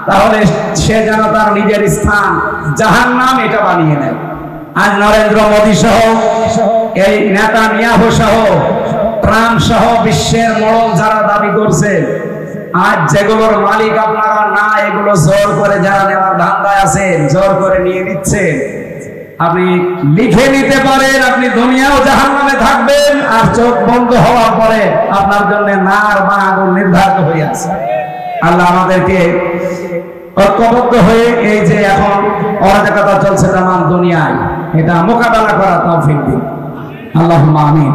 S1: তাহলে সে যেন তার নিজের স্থান জাহান্নাম এটা বানিয়ে নেয়। আজ নরেন্দ্র মোদী সহ, এই নেতানিয়াহু সহ, ট্রাম্প সহ বিশ্বের মোড়ল যারা দাবি করছে, আজ যেগুলোর মালিক আপনারা না, এগুলো জোর করে যারা নেওয়ার ধান্দায় আছেন, জোর করে নিয়ে নিচ্ছে। আপনি লিখে নিতে পারেন আপনি দুনিয়াও জাহান্নামে থাকবেন, আর চোখ বন্ধ হওয়ার পরে আপনার জন্য নার বা আগুন নির্ধারিত হয়ে আছে। আল্লাহ আমাদেরকে ঐক্যবদ্ধ হয়ে এই যে এখন অরাজকতা চলছে তামাম দুনিয়ায়, এটা মোকাবেলা করা তৌফিক দিন। আল্লাহুম্মা আমিন।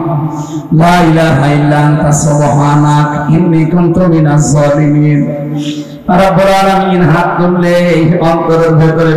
S1: লা ইলাহা ইল্লা আনতা সুবহানাক ইন্নী কুনতু মিনাজ জালিমিন। রব্বুল আলামিন হাত তুললে অন্তরের ভেতরে